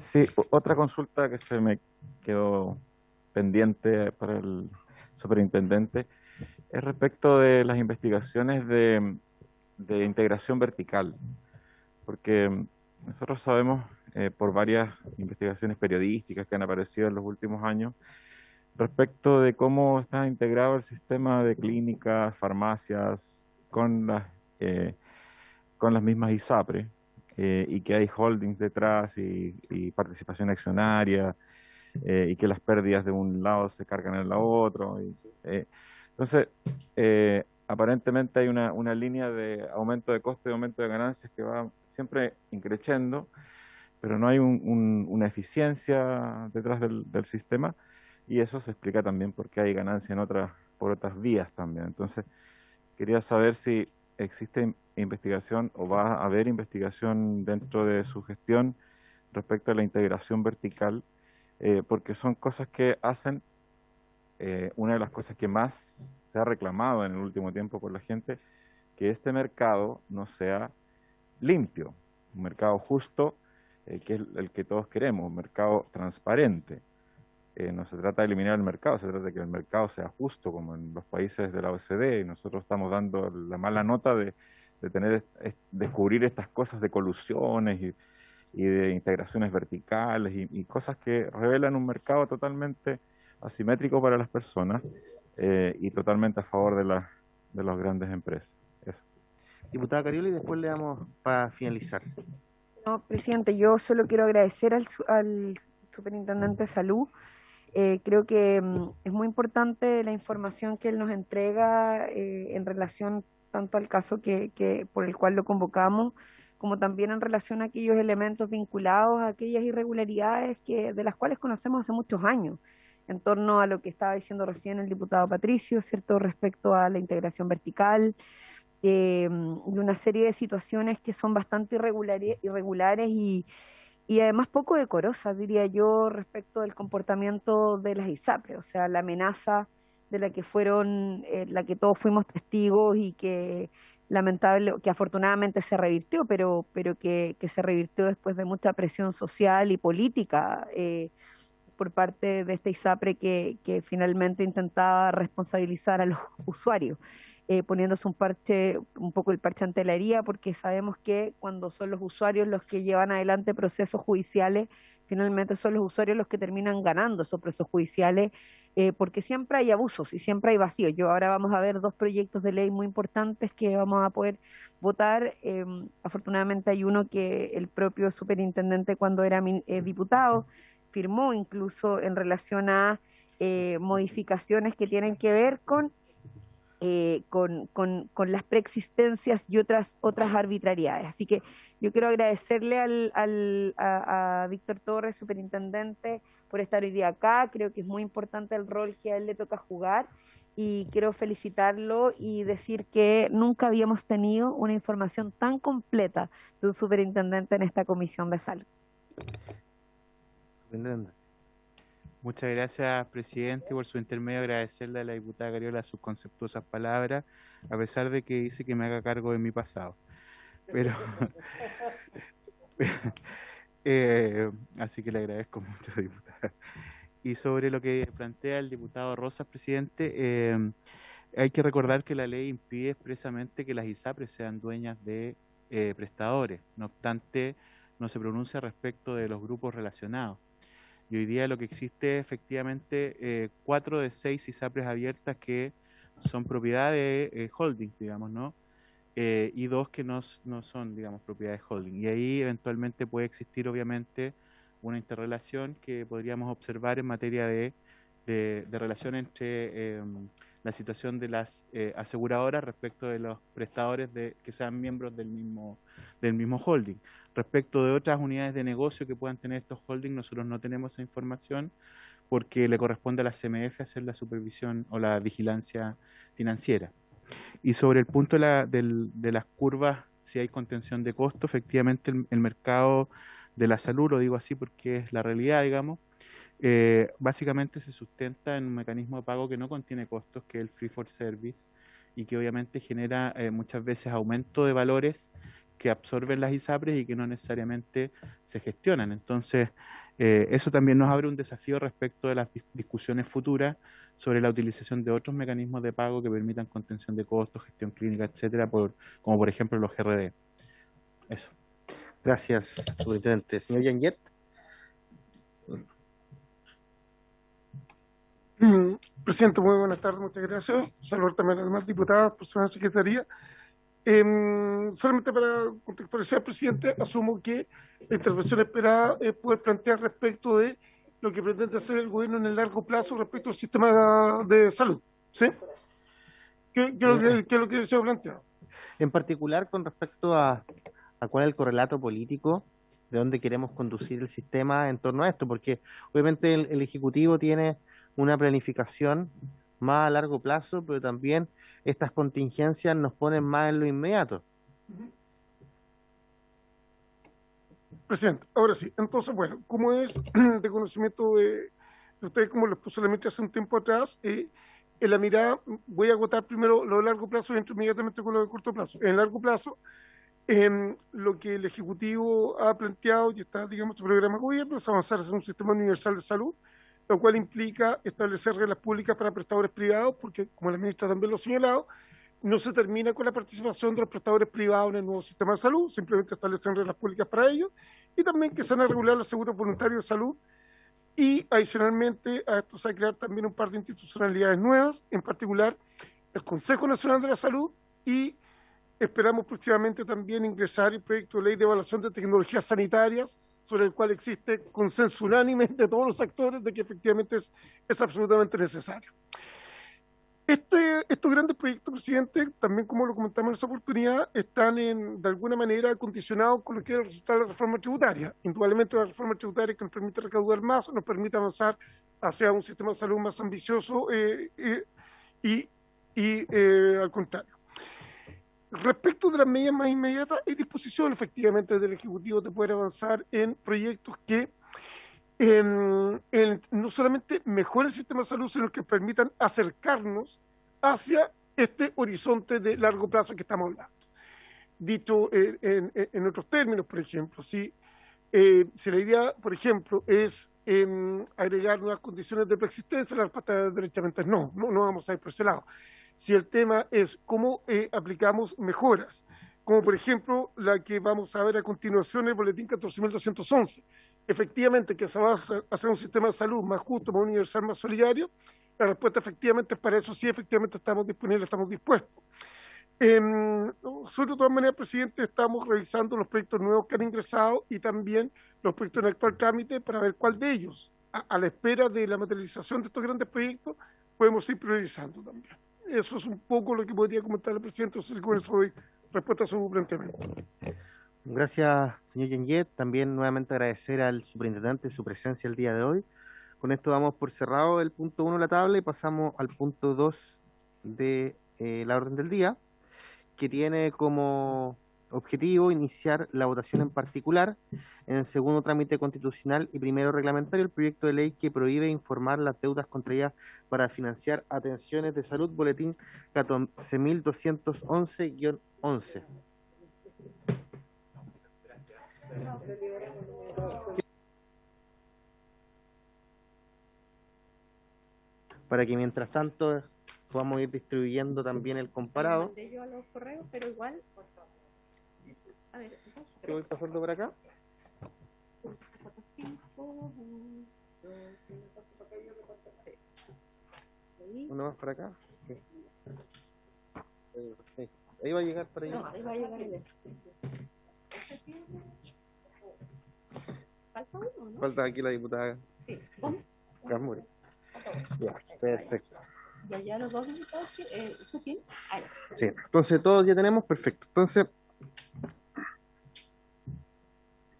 Sí, otra consulta que se me quedó pendiente para el superintendente, es respecto de las investigaciones de integración vertical, porque nosotros sabemos por varias investigaciones periodísticas que han aparecido en los últimos años respecto de cómo está integrado el sistema de clínicas, farmacias con las mismas ISAPRE, y que hay holdings detrás y participación accionaria, y que las pérdidas de un lado se cargan en la otro. Entonces, aparentemente hay una línea de aumento de costo y aumento de ganancias que va siempre increciendo, pero no hay una eficiencia detrás del sistema, y eso se explica también porque hay ganancia por otras vías también. Entonces, quería saber si existe investigación o va a haber investigación dentro de su gestión respecto a la integración vertical, porque son cosas que hacen, una de las cosas que más se ha reclamado en el último tiempo por la gente, que este mercado no sea limpio, un mercado justo, que es el que todos queremos, un mercado transparente. No se trata de eliminar el mercado, se trata de que el mercado sea justo, como en los países de la OECD, y nosotros estamos dando la mala nota de descubrir estas cosas de colusiones y de integraciones verticales y cosas que revelan un mercado totalmente asimétrico para las personas, y totalmente a favor de las grandes empresas. Eso. Diputada Carioli, y después le damos para finalizar. No, presidente, yo solo quiero agradecer al superintendente de salud. Creo que es muy importante la información que él nos entrega en relación tanto al caso que por el cual lo convocamos, como también en relación a aquellos elementos vinculados a aquellas irregularidades de las cuales conocemos hace muchos años, en torno a lo que estaba diciendo recién el diputado Patricio, ¿cierto?, respecto a la integración vertical, y una serie de situaciones que son bastante irregulares y además poco decorosas, diría yo, respecto del comportamiento de las ISAPRE, o sea, la amenaza de la que todos fuimos testigos y que que afortunadamente se revirtió, pero que se revirtió después de mucha presión social y política por parte de esta ISAPRE que finalmente intentaba responsabilizar a los usuarios. Poniéndose un poco el parche ante la herida, porque sabemos que cuando son los usuarios los que llevan adelante procesos judiciales, finalmente son los usuarios los que terminan ganando esos procesos judiciales, porque siempre hay abusos y siempre hay vacíos. Ahora vamos a ver 2 proyectos de ley muy importantes que vamos a poder votar. Afortunadamente hay uno que el propio superintendente, cuando era diputado, firmó incluso en relación a modificaciones que tienen que ver con las preexistencias y otras arbitrariedades. Así que yo quiero agradecerle a Víctor Torres, superintendente, por estar hoy día acá. Creo que es muy importante el rol que a él le toca jugar y quiero felicitarlo y decir que nunca habíamos tenido una información tan completa de un superintendente en esta comisión de salud. Muchas gracias, presidente, por su intermedio agradecerle a la diputada Cariola sus conceptuosas palabras, a pesar de que dice que me haga cargo de mi pasado. Pero así que le agradezco mucho, diputada. Y sobre lo que plantea el diputado Rosas, presidente, hay que recordar que la ley impide expresamente que las ISAPRES sean dueñas de prestadores. No obstante, no se pronuncia respecto de los grupos relacionados. Y hoy día lo que existe es efectivamente 4 de 6 ISAPRES abiertas que son propiedad de holdings, digamos, ¿no? Y 2 que no son, digamos, propiedad de holding. Y ahí eventualmente puede existir, obviamente, una interrelación que podríamos observar en materia de relación entre la situación de las aseguradoras respecto de los prestadores que sean miembros del mismo holding. Respecto de otras unidades de negocio que puedan tener estos holdings, nosotros no tenemos esa información porque le corresponde a la CMF hacer la supervisión o la vigilancia financiera. Y sobre el punto de las curvas, si hay contención de costo, efectivamente el mercado de la salud, lo digo así porque es la realidad, digamos, básicamente se sustenta en un mecanismo de pago que no contiene costos, que es el Free for Service, y que obviamente genera muchas veces aumento de valores que absorben las ISAPRES y que no necesariamente se gestionan. Entonces, eso también nos abre un desafío respecto de las discusiones futuras sobre la utilización de otros mecanismos de pago que permitan contención de costos, gestión clínica, etcétera, como por ejemplo los GRD. Eso. Gracias, superintendente. Señor Yanguet. Presidente, muy buenas tardes, muchas gracias. Saludar también a las demás diputadas, personal de secretaría. Solamente para contextualizar, presidente, asumo que la intervención esperada es poder plantear respecto de lo que pretende hacer el gobierno en el largo plazo respecto al sistema de salud. ¿Sí? ¿Qué es lo que deseo plantear? En particular con respecto a cuál es el correlato político de dónde queremos conducir el sistema en torno a esto, porque obviamente el Ejecutivo tiene una planificación más a largo plazo, pero también estas contingencias nos ponen más en lo inmediato. Presidente, ahora sí, entonces, bueno, como es de conocimiento de ustedes, como les puse la meta hace un tiempo atrás, en la mirada voy a agotar primero lo de largo plazo y entro inmediatamente con lo de corto plazo. En el largo plazo, lo que el Ejecutivo ha planteado y está, digamos, su programa de gobierno es avanzar hacia un sistema universal de salud, lo cual implica establecer reglas públicas para prestadores privados, porque, como la ministra también lo ha señalado, no se termina con la participación de los prestadores privados en el nuevo sistema de salud, simplemente establecen reglas públicas para ellos, y también que se van a regular los seguros voluntarios de salud, y adicionalmente a esto se va a crear también un par de institucionalidades nuevas, en particular el Consejo Nacional de la Salud, y esperamos próximamente también ingresar el proyecto de ley de evaluación de tecnologías sanitarias, sobre el cual existe consenso unánime de todos los actores de que efectivamente es absolutamente necesario. Estos grandes proyectos, presidente, también como lo comentamos en esa oportunidad, están de alguna manera condicionados con lo que es el resultado de la reforma tributaria. Indudablemente la reforma tributaria que nos permite recaudar más, nos permite avanzar hacia un sistema de salud más ambicioso y al contrario. Respecto de las medidas más inmediatas, hay disposición efectivamente del Ejecutivo de poder avanzar en proyectos que no solamente mejoren el sistema de salud, sino que permitan acercarnos hacia este horizonte de largo plazo que estamos hablando. Dicho en otros términos, por ejemplo, si la idea, por ejemplo, es agregar nuevas condiciones de preexistencia, la respuesta derechamente es no vamos a ir por ese lado. Si el tema es cómo aplicamos mejoras, como por ejemplo la que vamos a ver a continuación en el boletín 14.211, efectivamente que se va a hacer un sistema de salud más justo, más universal, más solidario, la respuesta efectivamente es para eso, sí, efectivamente estamos disponibles, estamos dispuestos. Nosotros de todas maneras, presidente, estamos revisando los proyectos nuevos que han ingresado y también los proyectos en actual trámite para ver cuál de ellos, a la espera de la materialización de estos grandes proyectos, podemos ir priorizando también. Eso es un poco lo que podría comentar el presidente, entonces con eso doy respuesta a su planteamiento. Gracias, señor Yanguet. También nuevamente agradecer al superintendente su presencia el día de hoy. Con esto damos por cerrado el punto 1 de la tabla y pasamos al punto 2 de la orden del día, que tiene como objetivo iniciar la votación en particular en el segundo trámite constitucional y primero reglamentario el proyecto de ley que prohíbe informar las deudas contraídas para financiar atenciones de salud, boletín 14.211-11. Para que mientras tanto podamos ir distribuyendo también el comparado. Mandé yo a los correos, pero igual. A ver, ¿Qué voy pasando por acá? Uno más para acá. Sí. Sí. Ahí va a llegar para allá. No, ahí va a llegar el ¿Falta uno, no? Falta aquí la diputada Sí. ¿Cómo? Gasmuri. Ya, perfecto. Y allá los dos diputados, ¿usted tiene? Ah, ya. Sí, entonces todos ya tenemos, perfecto. Entonces,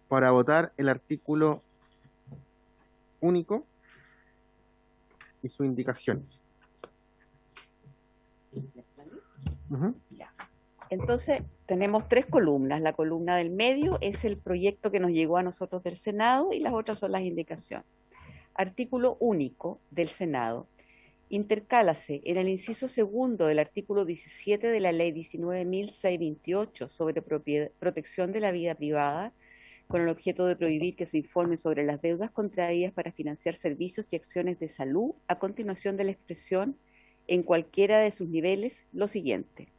para votar el artículo único y su indicación. Ya. Entonces, tenemos tres columnas. La columna del medio es el proyecto que nos llegó a nosotros del Senado y las otras son las indicaciones. Artículo único del Senado. intercálase en el inciso segundo del artículo 17 de la Ley 19.628 sobre protección de la vida privada, con el objeto de prohibir que se informe sobre las deudas contraídas para financiar servicios y acciones de salud, a continuación de la expresión en cualquiera de sus niveles, lo siguiente: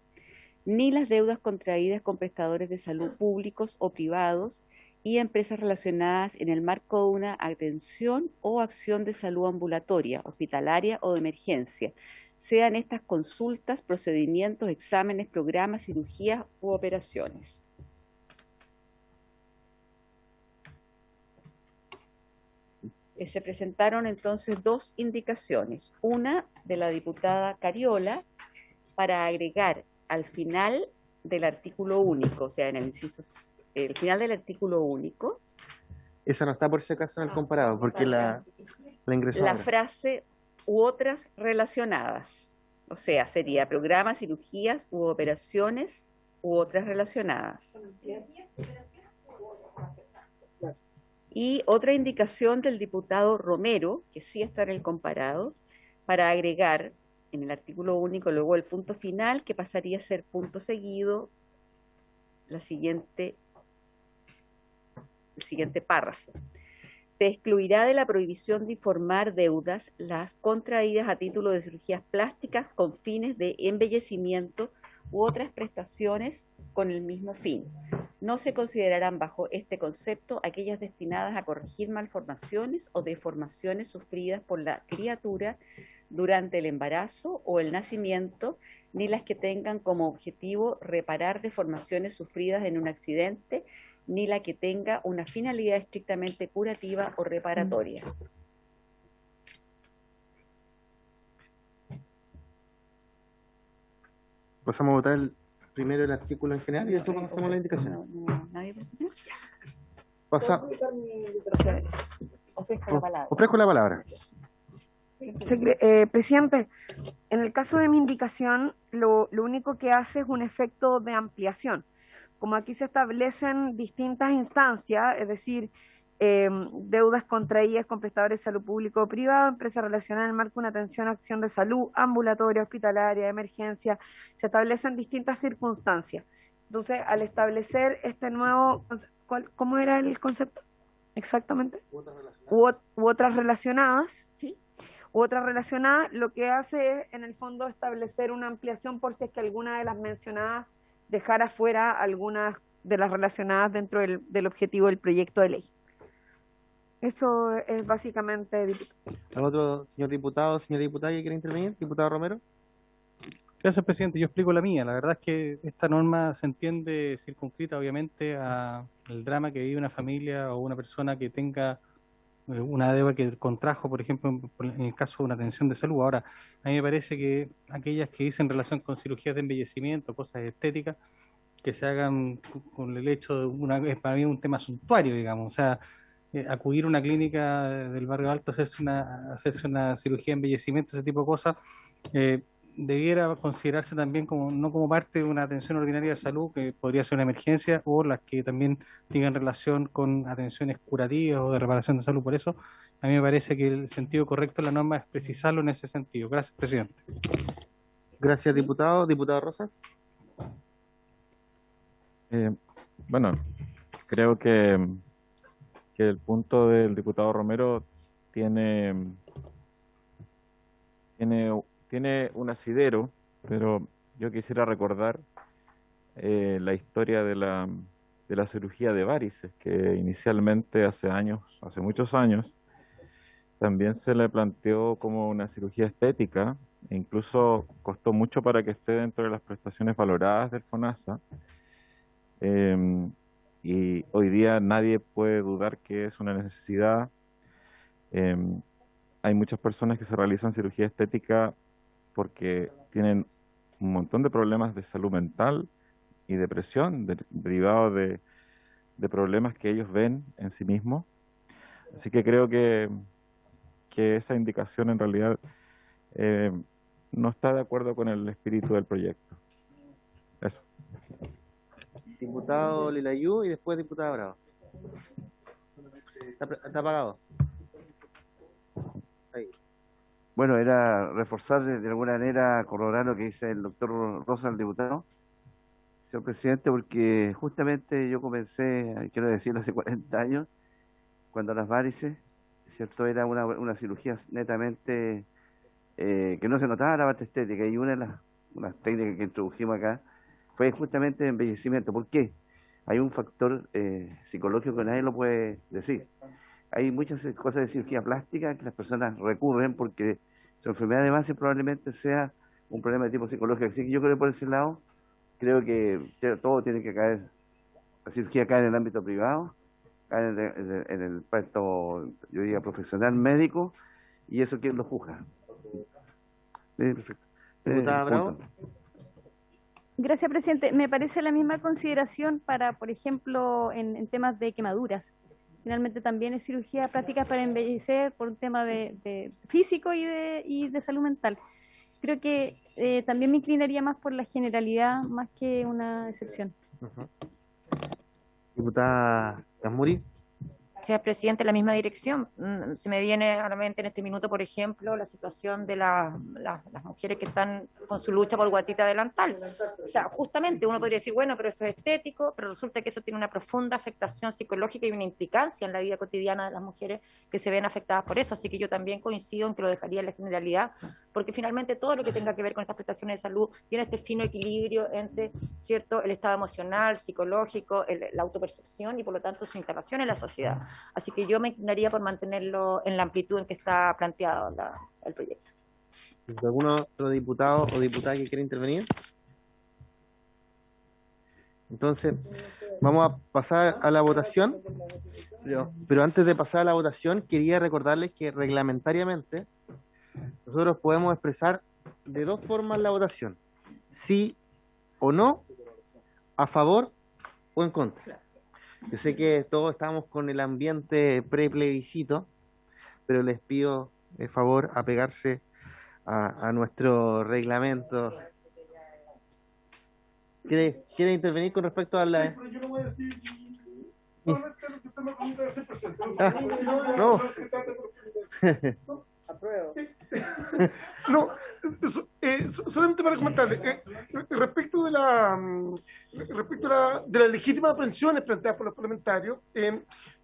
ni las deudas contraídas con prestadores de salud públicos o privados y empresas relacionadas en el marco de una atención o acción de salud ambulatoria, hospitalaria o de emergencia, sean estas consultas, procedimientos, exámenes, programas, cirugías u operaciones. Se presentaron entonces dos indicaciones, una de la diputada Cariola para agregar al final del artículo único, o sea, en el inciso, el final del artículo único. Esa no está por si acaso en el comparado, porque la ingresó La ahora. frase u otras relacionadas, o sea, sería programas, cirugías u operaciones u otras relacionadas. Y otra indicación del diputado Romero, que sí está en el comparado, para agregar en el artículo único luego el punto final, que pasaría a ser punto seguido, el siguiente párrafo. Se excluirá de la prohibición de informar deudas las contraídas a título de cirugías plásticas con fines de embellecimiento u otras prestaciones con el mismo fin. No se considerarán bajo este concepto aquellas destinadas a corregir malformaciones o deformaciones sufridas por la criatura durante el embarazo o el nacimiento, ni las que tengan como objetivo reparar deformaciones sufridas en un accidente, ni la que tenga una finalidad estrictamente curativa o reparatoria. Pasamos a votar primero el artículo en general y después pasamos a la indicación. ¿Nadie puede opinar? Ofrezco la palabra. Ofrezco la palabra. Presidente, en el caso de mi indicación, lo único que hace es un efecto de ampliación. Como aquí se establecen distintas instancias, es decir, deudas contraídas con prestadores de salud público o privado, empresas relacionadas en el marco de una atención o acción de salud, ambulatoria, hospitalaria, de emergencia, se establecen distintas circunstancias. Entonces, al establecer este nuevo, ¿cómo era el concepto exactamente? U otras relacionadas, ¿sí? U otras relacionadas, lo que hace es, en el fondo, establecer una ampliación por si es que alguna de las mencionadas dejara fuera algunas de las relacionadas dentro del objetivo del proyecto de ley. Eso es básicamente, diputado. ¿Algún otro señor diputado, señora diputada que quiere intervenir? Diputado Romero. Gracias, presidente. Yo explico la mía. La verdad es que esta norma se entiende circunscrita, obviamente, al drama que vive una familia o una persona que tenga una deuda que contrajo, por ejemplo, en el caso de una atención de salud. Ahora, a mí me parece que aquellas que dicen relación con cirugías de embellecimiento, cosas estéticas, que se hagan con el hecho de es para mí un tema suntuario, digamos. O sea, acudir a una clínica del barrio alto, hacerse una cirugía de embellecimiento, ese tipo de cosas, debiera considerarse también como no como parte de una atención ordinaria de salud, que podría ser una emergencia, o las que también tengan relación con atenciones curativas o de reparación de salud. Por eso, a mí me parece que el sentido correcto de la norma es precisarlo en ese sentido. Gracias, presidente. Gracias, diputado. Diputado Rosas. Bueno, creo que el punto del diputado Romero tiene un asidero, pero yo quisiera recordar la historia de la cirugía de varices, que inicialmente hace muchos años, también se le planteó como una cirugía estética, e incluso costó mucho para que esté dentro de las prestaciones valoradas del FONASA, y hoy día nadie puede dudar que es una necesidad. Hay muchas personas que se realizan cirugía estética porque tienen un montón de problemas de salud mental y depresión derivados de problemas que ellos ven en sí mismos. Así que creo que esa indicación en realidad no está de acuerdo con el espíritu del proyecto. Eso. Diputado Lilayú y después diputada Bravo. Está apagado. Ahí. Bueno, era reforzar de alguna manera, corroborar lo que dice el doctor Rosa, el diputado, señor presidente, porque justamente yo comencé, quiero decirlo, hace 40 años, cuando las varices, ¿cierto? Era una cirugía netamente que no se notaba la parte estética, y una de las técnicas que introdujimos acá fue justamente embellecimiento. ¿Por qué? Hay un factor psicológico que nadie lo puede decir. Hay muchas cosas de cirugía plástica que las personas recurren porque su enfermedad de base probablemente sea un problema de tipo psicológico. Así que yo creo que por ese lado, creo que todo tiene que caer, la cirugía cae en el ámbito privado, cae en el puesto, yo diría, profesional médico, y eso quién lo juzga. Perfecto. Diputada Bravo. Gracias, presidente. Me parece la misma consideración para, por ejemplo, en temas de quemaduras. Finalmente también es cirugía plástica para embellecer por un tema de físico y de salud mental. Creo que también me inclinaría más por la generalidad más que una excepción. Diputada Gasmuri. Gracias, presidente, la misma dirección. Se me viene a la mente en este minuto, por ejemplo, la situación de las mujeres que están con su lucha por guatita delantal. O sea, justamente uno podría decir, bueno, pero eso es estético, pero resulta que eso tiene una profunda afectación psicológica y una implicancia en la vida cotidiana de las mujeres que se ven afectadas por eso. Así que yo también coincido en que lo dejaría en la generalidad, porque finalmente todo lo que tenga que ver con estas prestaciones de salud tiene este fino equilibrio entre, ¿cierto?, el estado emocional, psicológico, la autopercepción y por lo tanto su instalación en la sociedad. Así que yo me inclinaría por mantenerlo en la amplitud en que está planteado el proyecto. ¿Algún otro diputado o diputada que quiera intervenir? Entonces, vamos a pasar a la votación. Pero antes de pasar a la votación, quería recordarles que reglamentariamente nosotros podemos expresar de dos formas la votación: sí o no, a favor o en contra. Yo sé que todos estamos con el ambiente pre-plebiscito, pero les pido el favor a pegarse a nuestro reglamento. ¿Quiere intervenir con respecto a la...? Yo no voy a decir solamente lo que usted me permite decir, presidente. No. Apruebo. No, solamente para comentarle, respecto de la legítima aprehensiones planteadas por los parlamentarios,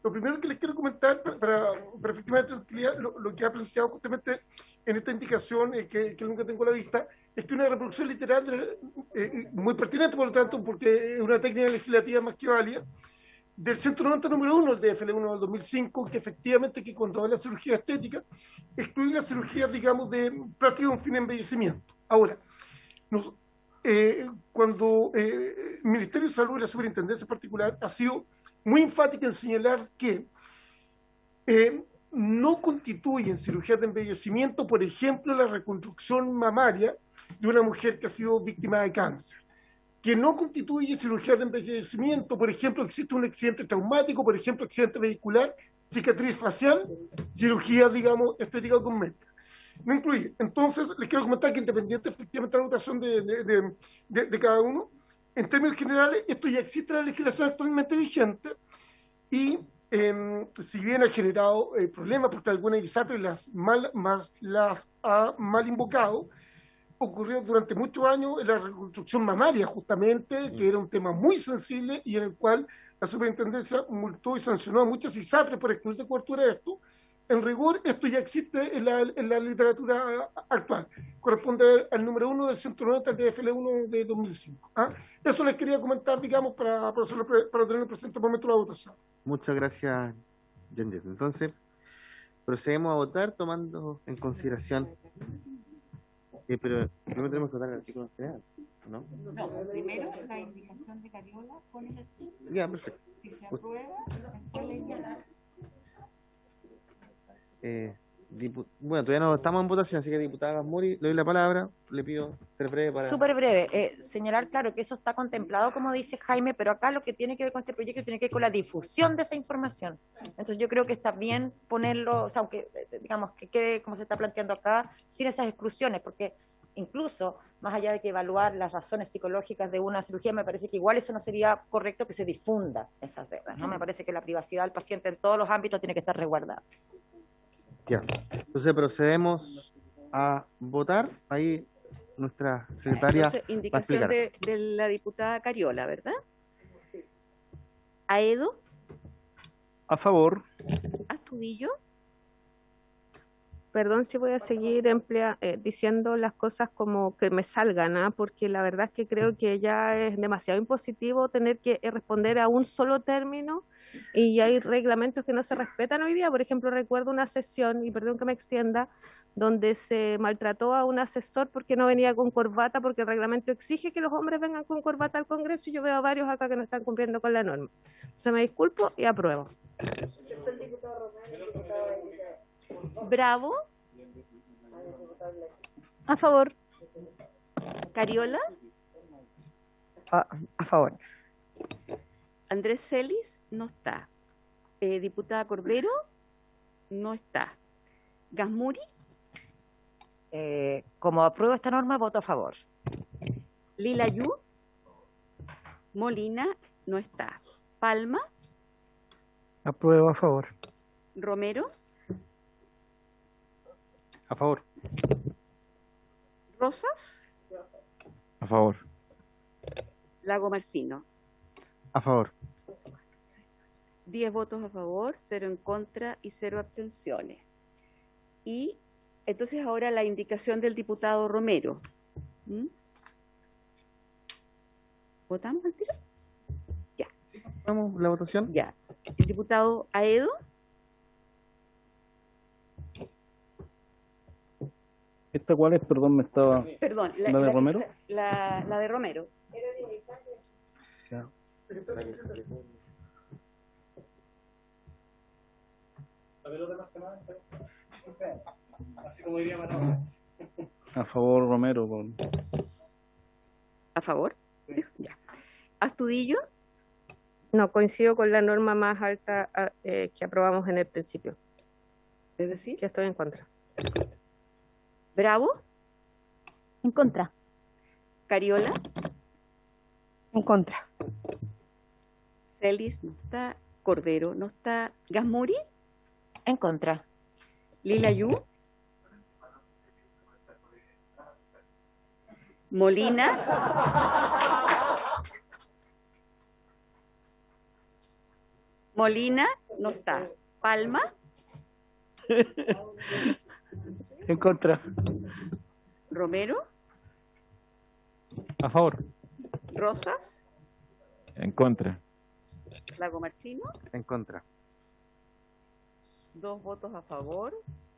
lo primero que les quiero comentar, para efectivamente tranquilidad, lo que ha planteado justamente en esta indicación, que nunca tengo a la vista, es que una reproducción literal muy pertinente, por lo tanto, porque es una técnica legislativa más que válida, del 190 número 1 del DFL1 del 2005, que efectivamente que cuando habla de cirugía estética, excluye la cirugía, digamos, de práctica de un fin de embellecimiento. Ahora, cuando el Ministerio de Salud y la Superintendencia en particular ha sido muy enfática en señalar que no constituyen cirugía de embellecimiento, por ejemplo, la reconstrucción mamaria de una mujer que ha sido víctima de cáncer, que no constituye cirugía de embellecimiento, por ejemplo, existe un accidente traumático, por ejemplo, accidente vehicular, cicatriz facial, cirugía, digamos, estética o cosmética. No incluye. Entonces, les quiero comentar que independiente efectivamente de la votación de cada uno, en términos generales, esto ya existe en la legislación actualmente vigente, y si bien ha generado problemas porque alguna ISAPRE las ha mal invocado, ocurrió durante muchos años en la reconstrucción mamaria, justamente, que era un tema muy sensible y en el cual la superintendencia multó y sancionó a muchas ISAPRES por excluir de cobertura de esto. En rigor, esto ya existe en la literatura actual. Corresponde al número 1 del 190 del DFL1 de 2005. Eso les quería comentar, digamos, para tener presente el momento de la votación. Muchas gracias, Jenny. Entonces, procedemos a votar tomando en consideración... Sí, pero no tenemos que votar el artículo general, ¿no? No, primero la indicación de Cariola con el artículo. Ya, perfecto. Si se aprueba, después le indica. Bueno, todavía no estamos en votación, así que diputada Gasmuri, le doy la palabra, le pido ser breve para... Súper breve, señalar, claro, que eso está contemplado, como dice Jaime, pero acá lo que tiene que ver con este proyecto tiene que ver con la difusión de esa información. Entonces yo creo que está bien ponerlo, o sea, aunque digamos que quede como se está planteando acá, sin esas exclusiones, porque incluso, más allá de que evaluar las razones psicológicas de una cirugía, me parece que igual eso no sería correcto que se difunda esas deudas, ¿no? Me parece que la privacidad del paciente en todos los ámbitos tiene que estar resguardada. Ya, entonces procedemos a votar. Ahí nuestra secretaria Entonces, va a indicación explicar. de la diputada Cariola, ¿verdad? Aedo, A favor. Astudillo, Perdón si voy a seguir diciendo las cosas como que me salgan, ¿ah? Porque la verdad es que creo que ya es demasiado impositivo tener que responder a un solo término y hay reglamentos que no se respetan hoy día. Por ejemplo, recuerdo una sesión, y perdón que me extienda, donde se maltrató a un asesor porque no venía con corbata, porque el reglamento exige que los hombres vengan con corbata al Congreso y yo veo a varios acá que no están cumpliendo con la norma. Se me disculpo y apruebo. Bravo, A favor. Cariola, A favor. Andrés Celis, no está. Diputada Cordero, no está. Gasmuri, Como apruebo esta norma, voto a favor. Lila Yu, Molina, no está. Palma, Apruebo a favor. Romero, A favor. Rosas, A favor. Lago Marcino. A favor. 10 votos a favor, 0 en contra y 0 abstenciones. Y entonces ahora la indicación del diputado Romero. ¿Mm? ¿Votamos al tiro? Ya. ¿Vamos la votación? Ya. El diputado Aedo, ¿Esta cuál es? Perdón, me estaba... perdón, ¿La de Romero? La de Romero. Ya. A favor, Romero. ¿A favor? Ya. Astudillo, No, coincido con la norma más alta que aprobamos en el principio. es decir, Que estoy en contra. Bravo, En contra. Cariola, En contra. Celis no está, Cordero no está, Gasmuri, En contra. Lila Yu, Molina, Molina no está, Palma, En contra. Romero, A favor. Rosas, En contra. Lago Marcino, En contra. 2 votos a favor,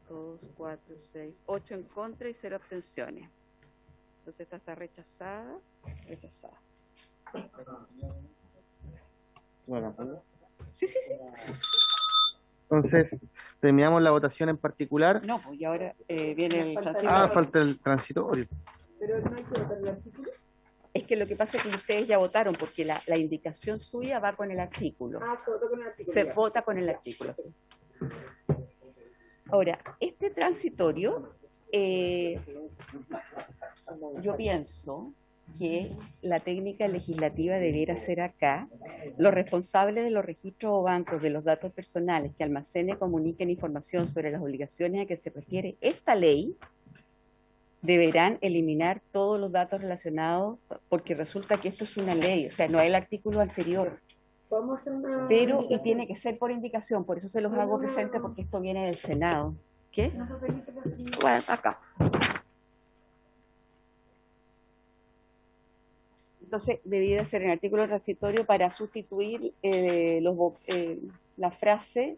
2, 4, 6, 8 en contra y 0 abstenciones. Entonces esta está rechazada, rechazada. Sí, sí, sí. Entonces, terminamos la votación en particular. No, pues y ahora viene el transitorio. Ah, falta el transitorio. Es que lo que pasa es que ustedes ya votaron porque la indicación suya va con el artículo. Se vota con el artículo, sí. Ahora, este transitorio, yo pienso que la técnica legislativa debiera ser acá, los responsables de los registros o bancos de los datos personales que almacenen y comuniquen información sobre las obligaciones a que se refiere esta ley, deberán eliminar todos los datos relacionados, porque resulta que esto es una ley, o sea, no es el artículo anterior. Pero, y tiene que ser por indicación, por eso se los hago presente, porque esto viene del Senado. ¿Qué? Bueno, acá. Entonces, debiera ser en el artículo transitorio para sustituir la frase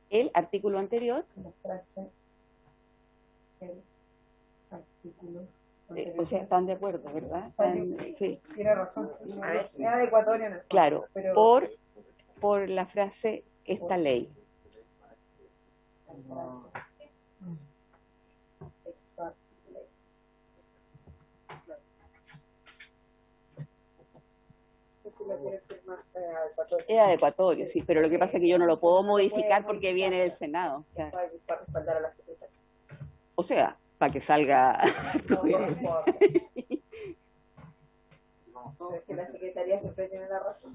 el artículo anterior. O sea, están de acuerdo, ¿verdad? Sí. Tiene razón. A ver. Es adecuatorio, ¿no? Claro, Pero- por la frase esta ley. Es adecuatorio, sí, pero lo que pasa es que yo no lo puedo modificar porque viene del Senado. Para respaldar a la secretaria. O sea, para que salga. Es que la Secretaría siempre tiene la razón.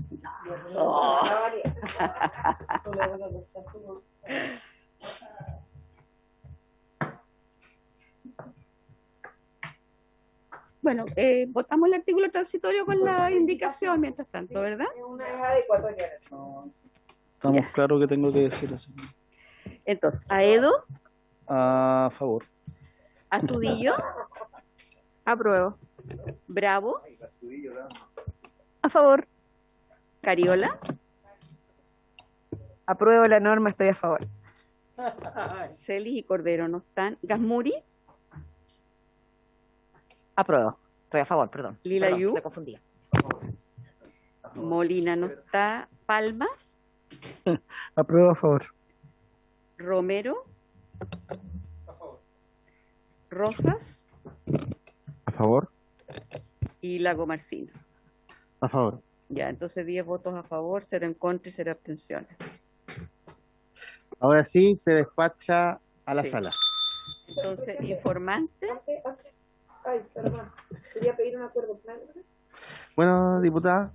Bueno, votamos el artículo transitorio con la indicación mientras tanto, ¿verdad? Estamos claros que tengo que decir eso. Entonces, Aedo, A favor. Astudillo, Apruebo. Bravo, A favor. Cariola, Apruebo la norma, estoy a favor. Celis y Cordero no están. Gasmuri, Apruebo. Estoy a favor, perdón. Lila Perdón, Yu. me confundía. Molina no está. Palma, Apruebo a favor. Romero, Rosas A favor. y Lago Marcino. A favor. Ya, entonces 10 votos a favor, 0 en contra y 0 abstenciones. Ahora sí, se despacha a la Sí. sala. Entonces, informante. Ay, perdón. Quería pedir un acuerdo plano. Bueno, diputada.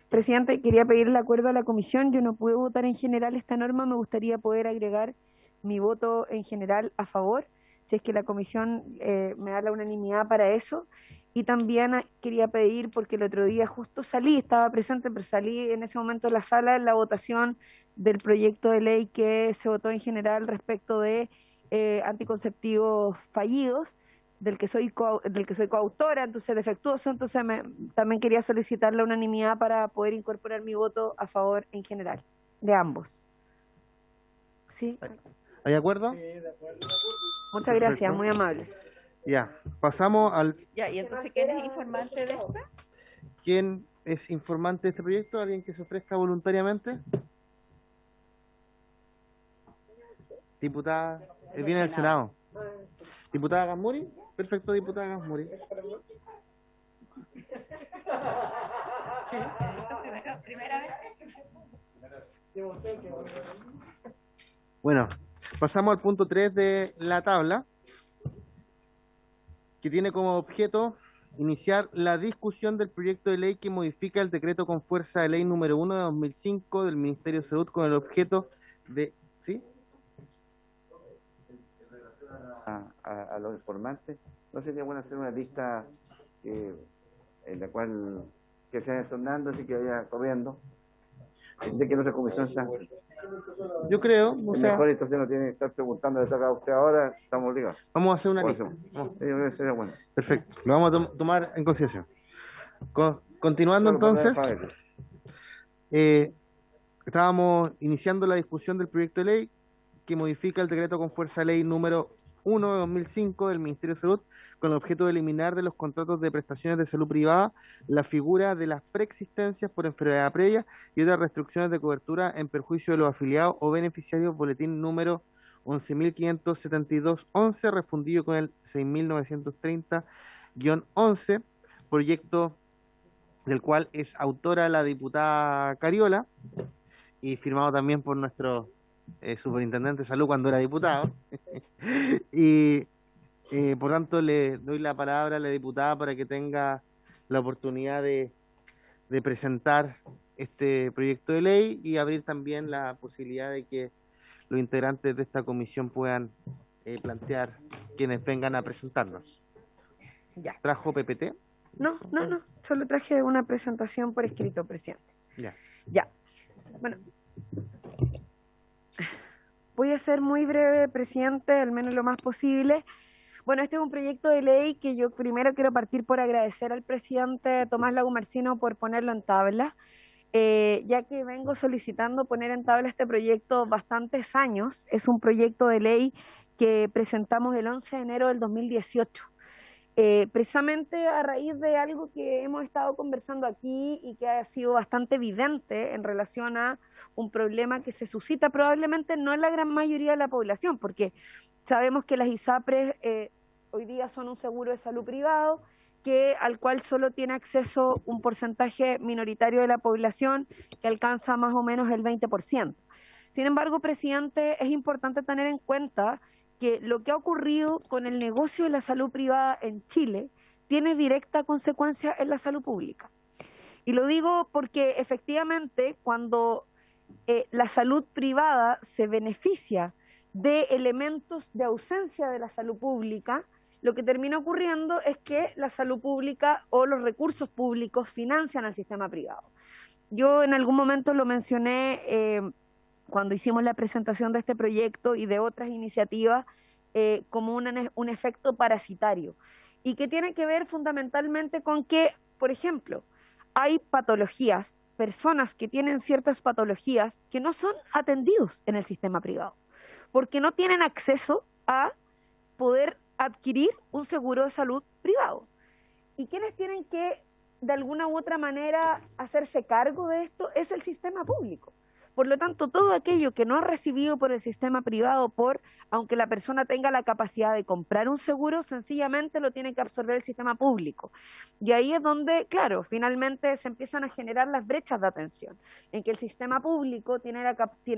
Presidente, quería pedir el acuerdo a la comisión. Yo no pude votar en general esta norma. Me gustaría poder agregar mi voto en general a favor, si es que la comisión me da la unanimidad para eso. Y también quería pedir, porque el otro día justo salí, estaba presente, pero salí en ese momento de la sala en la votación del proyecto de ley que se votó en general respecto de anticonceptivos fallidos, del que soy coautora, entonces defectuoso, entonces también quería solicitar la unanimidad para poder incorporar mi voto a favor en general, de ambos. ¿Sí? ¿Hay acuerdo? Muchas gracias, Perfecto. muy amable. Ya, pasamos al... Ya, y entonces, ¿quién es informante de esta? ¿Quién es informante de este proyecto? ¿Alguien que se ofrezca voluntariamente? Diputada, viene del Senado. ¿Diputada Gasmuri? Perfecto, diputada Gasmuri. Primera vez. Bueno, pasamos al punto 3 de la tabla, que tiene como objeto iniciar la discusión del proyecto de ley que modifica el decreto con fuerza de ley número 1 de 2005 del Ministerio de Salud con el objeto de... ¿Sí? A los informantes, no sería bueno hacer una lista en la cual que se vaya tornando, así que vaya corriendo. Sé que en otra comisión se hace. Yo creo, o Es sea, mejor, entonces no tiene que estar preguntando de toca a usted ahora, estamos obligados. vamos a hacer una Por lista. eso, yo creo que sería bueno. Perfecto, lo vamos a tomar en consideración. Continuando Solo para entonces, saberlo. estábamos iniciando la discusión del proyecto de ley que modifica el decreto con fuerza de ley número 1 de 2005 del Ministerio de Salud con el objeto de eliminar de los contratos de prestaciones de salud privada la figura de las preexistencias por enfermedad previa y otras restricciones de cobertura en perjuicio de los afiliados o beneficiarios, boletín número 11.572-11, refundido con el 6.930-11, proyecto del cual es autora la diputada Cariola y firmado también por nuestro superintendente de salud cuando era diputado. Y por tanto le doy la palabra a la diputada para que tenga la oportunidad de presentar este proyecto de ley y abrir también la posibilidad de que los integrantes de esta comisión puedan plantear quienes vengan a presentarnos. Ya. ¿Trajo PPT? No, solo traje una presentación por escrito, presidente. Ya. Ya. Bueno, voy a ser muy breve, presidente, al menos lo más posible. Bueno, este es un proyecto de ley que yo primero quiero partir por agradecer al presidente Tomás Lago Marcino por ponerlo en tabla, ya que vengo solicitando poner en tabla este proyecto bastantes años. Es un proyecto de ley que presentamos el 11 de enero del 2018. Precisamente a raíz de algo que hemos estado conversando aquí y que ha sido bastante evidente en relación a un problema que se suscita probablemente no en la gran mayoría de la población, porque sabemos que las ISAPRES hoy día son un seguro de salud privado al cual solo tiene acceso un porcentaje minoritario de la población que alcanza más o menos el 20%. Sin embargo, presidente, es importante tener en cuenta que lo que ha ocurrido con el negocio de la salud privada en Chile tiene directa consecuencia en la salud pública. Y lo digo porque efectivamente cuando la salud privada se beneficia de elementos de ausencia de la salud pública, lo que termina ocurriendo es que la salud pública o los recursos públicos financian al sistema privado. Yo en algún momento lo mencioné cuando hicimos la presentación de este proyecto y de otras iniciativas como un efecto parasitario, y que tiene que ver fundamentalmente con que, por ejemplo, hay patologías, personas que tienen ciertas patologías que no son atendidos en el sistema privado, porque no tienen acceso a poder adquirir un seguro de salud privado. ¿Y quienes tienen que, de alguna u otra manera, hacerse cargo de esto? Es el sistema público. Por lo tanto, todo aquello que no ha recibido por el sistema privado, aunque la persona tenga la capacidad de comprar un seguro, sencillamente lo tiene que absorber el sistema público. Y ahí es donde, claro, finalmente se empiezan a generar las brechas de atención, en que el sistema público tiene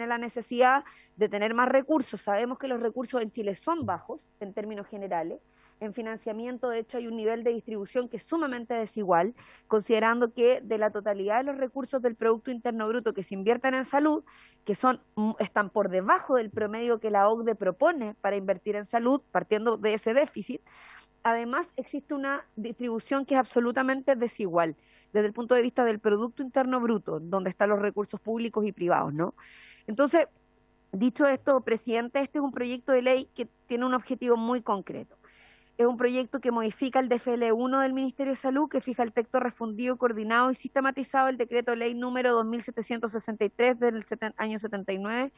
la necesidad de tener más recursos. Sabemos que los recursos en Chile son bajos, en términos generales. En financiamiento, de hecho, hay un nivel de distribución que es sumamente desigual, considerando que de la totalidad de los recursos del Producto Interno Bruto que se invierten en salud, que están por debajo del promedio que la OCDE propone para invertir en salud, partiendo de ese déficit, además existe una distribución que es absolutamente desigual desde el punto de vista del Producto Interno Bruto, donde están los recursos públicos y privados, ¿no? Entonces, dicho esto, presidente, este es un proyecto de ley que tiene un objetivo muy concreto. Es un proyecto que modifica el DFL1 del Ministerio de Salud, que fija el texto refundido, coordinado y sistematizado del decreto ley número 2763 del año 79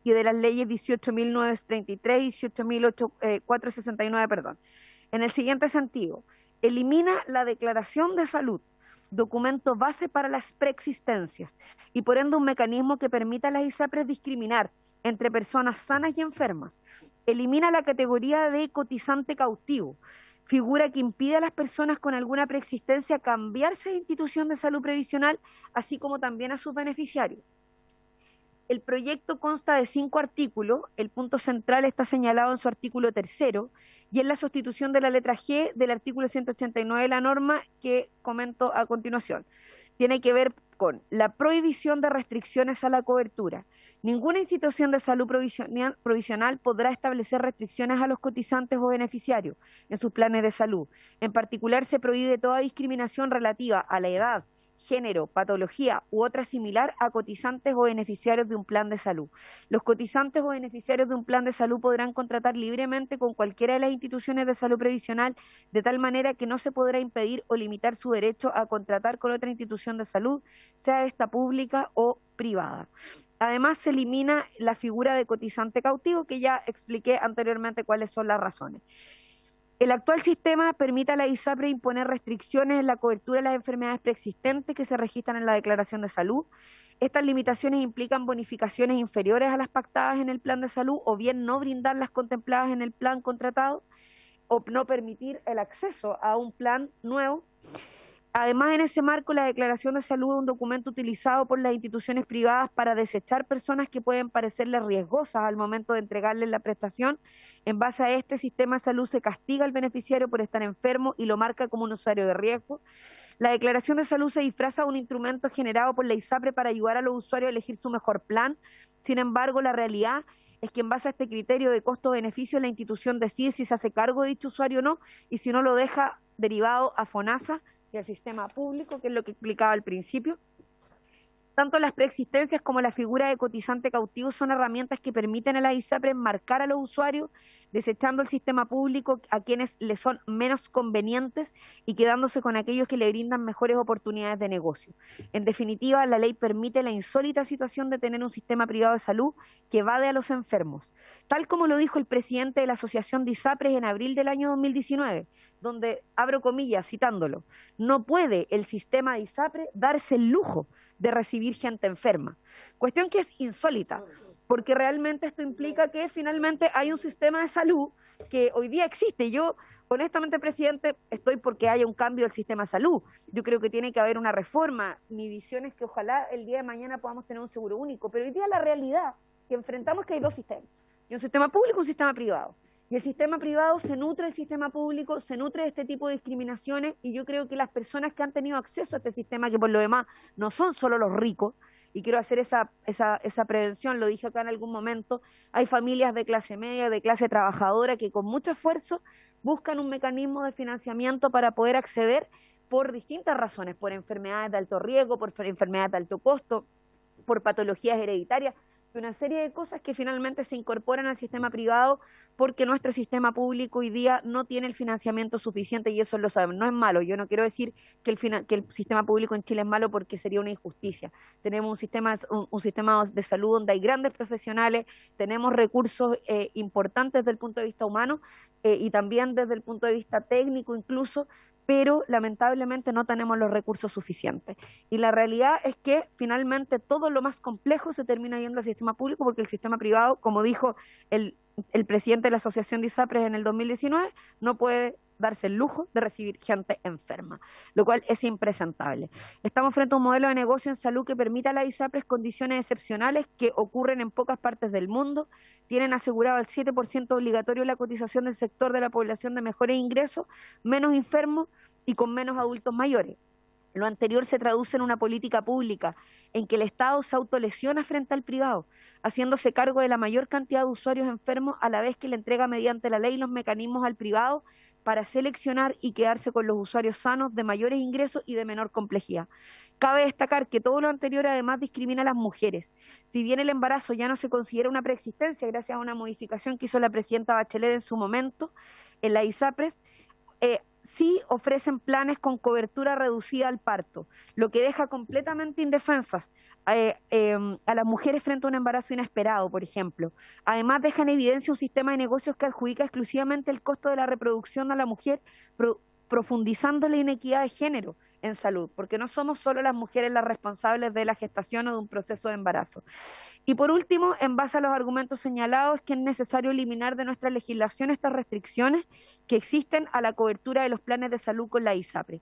y de las leyes 18.933 y 18.469, perdón. En el siguiente sentido, elimina la declaración de salud, documento base para las preexistencias, y por ende un mecanismo que permita a las ISAPRES discriminar entre personas sanas y enfermas. Elimina la categoría de cotizante cautivo, figura que impide a las personas con alguna preexistencia cambiarse de institución de salud previsional, así como también a sus beneficiarios. El proyecto consta de 5 artículos, el punto central está señalado en su artículo 3º, y es la sustitución de la letra G del artículo 189 de la norma que comento a continuación. Tiene que ver con la prohibición de restricciones a la cobertura. Ninguna institución de salud provisional podrá establecer restricciones a los cotizantes o beneficiarios en sus planes de salud. En particular, se prohíbe toda discriminación relativa a la edad, género, patología u otra similar a cotizantes o beneficiarios de un plan de salud. Los cotizantes o beneficiarios de un plan de salud podrán contratar libremente con cualquiera de las instituciones de salud previsional, de tal manera que no se podrá impedir o limitar su derecho a contratar con otra institución de salud, sea esta pública o privada. Además, se elimina la figura de cotizante cautivo, que ya expliqué anteriormente cuáles son las razones. El actual sistema permite a la ISAPRE imponer restricciones en la cobertura de las enfermedades preexistentes que se registran en la declaración de salud. Estas limitaciones implican bonificaciones inferiores a las pactadas en el plan de salud, o bien no brindar las contempladas en el plan contratado, o no permitir el acceso a un plan nuevo. Además, en ese marco, la declaración de salud es un documento utilizado por las instituciones privadas para desechar personas que pueden parecerles riesgosas al momento de entregarles la prestación. En base a este sistema de salud se castiga al beneficiario por estar enfermo y lo marca como un usuario de riesgo. La declaración de salud se disfraza de un instrumento generado por la ISAPRE para ayudar a los usuarios a elegir su mejor plan. Sin embargo, la realidad es que en base a este criterio de costo-beneficio, la institución decide si se hace cargo de dicho usuario o no, y si no, lo deja derivado a FONASA y al sistema público, que es lo que explicaba al principio. Tanto las preexistencias como la figura de cotizante cautivo son herramientas que permiten a la ISAPRE marcar a los usuarios, desechando el sistema público a quienes les son menos convenientes y quedándose con aquellos que le brindan mejores oportunidades de negocio. En definitiva, la ley permite la insólita situación de tener un sistema privado de salud que evade a los enfermos, tal como lo dijo el presidente de la Asociación de ISAPRES en abril del año 2019, donde, abro comillas, citándolo, no puede el sistema de ISAPRE darse el lujo de recibir gente enferma. Cuestión que es insólita, porque realmente esto implica que finalmente hay un sistema de salud que hoy día existe. Yo, honestamente, presidente, estoy porque haya un cambio del sistema de salud. Yo creo que tiene que haber una reforma. Mi visión es que ojalá el día de mañana podamos tener un seguro único, pero hoy día la realidad que enfrentamos es que hay dos sistemas. Hay un sistema público y un sistema privado. Y el sistema privado se nutre del sistema público, se nutre de este tipo de discriminaciones, y yo creo que las personas que han tenido acceso a este sistema, que por lo demás no son solo los ricos, y quiero hacer esa prevención, lo dije acá en algún momento, hay familias de clase media, de clase trabajadora, que con mucho esfuerzo buscan un mecanismo de financiamiento para poder acceder por distintas razones, por enfermedades de alto riesgo, por enfermedades de alto costo, por patologías hereditarias, una serie de cosas que finalmente se incorporan al sistema privado porque nuestro sistema público hoy día no tiene el financiamiento suficiente, y eso lo sabemos. No es malo, yo no quiero decir que el sistema público en Chile es malo, porque sería una injusticia. Tenemos un sistema de salud donde hay grandes profesionales, tenemos recursos importantes desde el punto de vista humano y también desde el punto de vista técnico incluso, pero lamentablemente no tenemos los recursos suficientes. Y la realidad es que finalmente todo lo más complejo se termina yendo al sistema público, porque el sistema privado, como dijo el presidente de la Asociación de ISAPRES en el 2019, no puede darse el lujo de recibir gente enferma, lo cual es impresentable. Estamos frente a un modelo de negocio en salud que permita a las ISAPRES condiciones excepcionales que ocurren en pocas partes del mundo. Tienen asegurado el 7% obligatorio de la cotización del sector de la población de mejores ingresos, menos enfermos y con menos adultos mayores. Lo anterior se traduce en una política pública en que el Estado se autolesiona frente al privado, haciéndose cargo de la mayor cantidad de usuarios enfermos, a la vez que le entrega mediante la ley los mecanismos al privado para seleccionar y quedarse con los usuarios sanos de mayores ingresos y de menor complejidad. Cabe destacar que todo lo anterior además discrimina a las mujeres. Si bien el embarazo ya no se considera una preexistencia gracias a una modificación que hizo la presidenta Bachelet en su momento, en la ISAPRES, sí ofrecen planes con cobertura reducida al parto, lo que deja completamente indefensas a las mujeres frente a un embarazo inesperado, por ejemplo. Además, deja en evidencia un sistema de negocios que adjudica exclusivamente el costo de la reproducción a la mujer, profundizando la inequidad de género en salud, porque no somos solo las mujeres las responsables de la gestación o de un proceso de embarazo. Y por último, en base a los argumentos señalados, es que es necesario eliminar de nuestra legislación estas restricciones que existen a la cobertura de los planes de salud con la ISAPRE.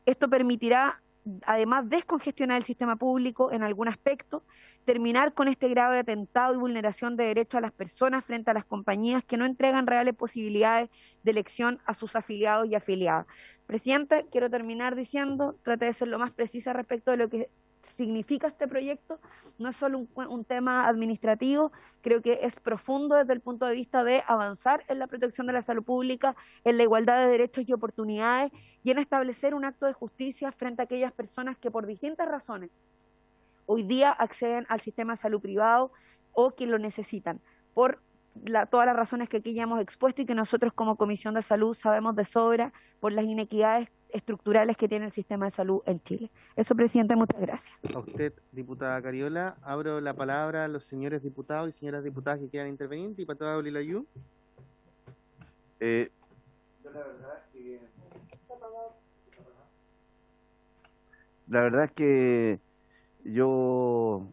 Esto permitirá, además, descongestionar el sistema público en algún aspecto, terminar con este grave atentado y vulneración de derechos a las personas frente a las compañías que no entregan reales posibilidades de elección a sus afiliados y afiliadas. Presidente, quiero terminar diciendo, trate de ser lo más precisa respecto de lo que significa este proyecto. No es solo un tema administrativo, creo que es profundo desde el punto de vista de avanzar en la protección de la salud pública, en la igualdad de derechos y oportunidades, y en establecer un acto de justicia frente a aquellas personas que por distintas razones hoy día acceden al sistema de salud privado o que lo necesitan, por todas las razones que aquí ya hemos expuesto y que nosotros como Comisión de Salud sabemos de sobra, por las inequidades estructurales que tiene el sistema de salud en Chile. Eso, presidente, muchas gracias. A usted, diputada Cariola. Abro la palabra a los señores diputados y señoras diputadas que quieran intervenir. Diputada Olilayu. La verdad es que yo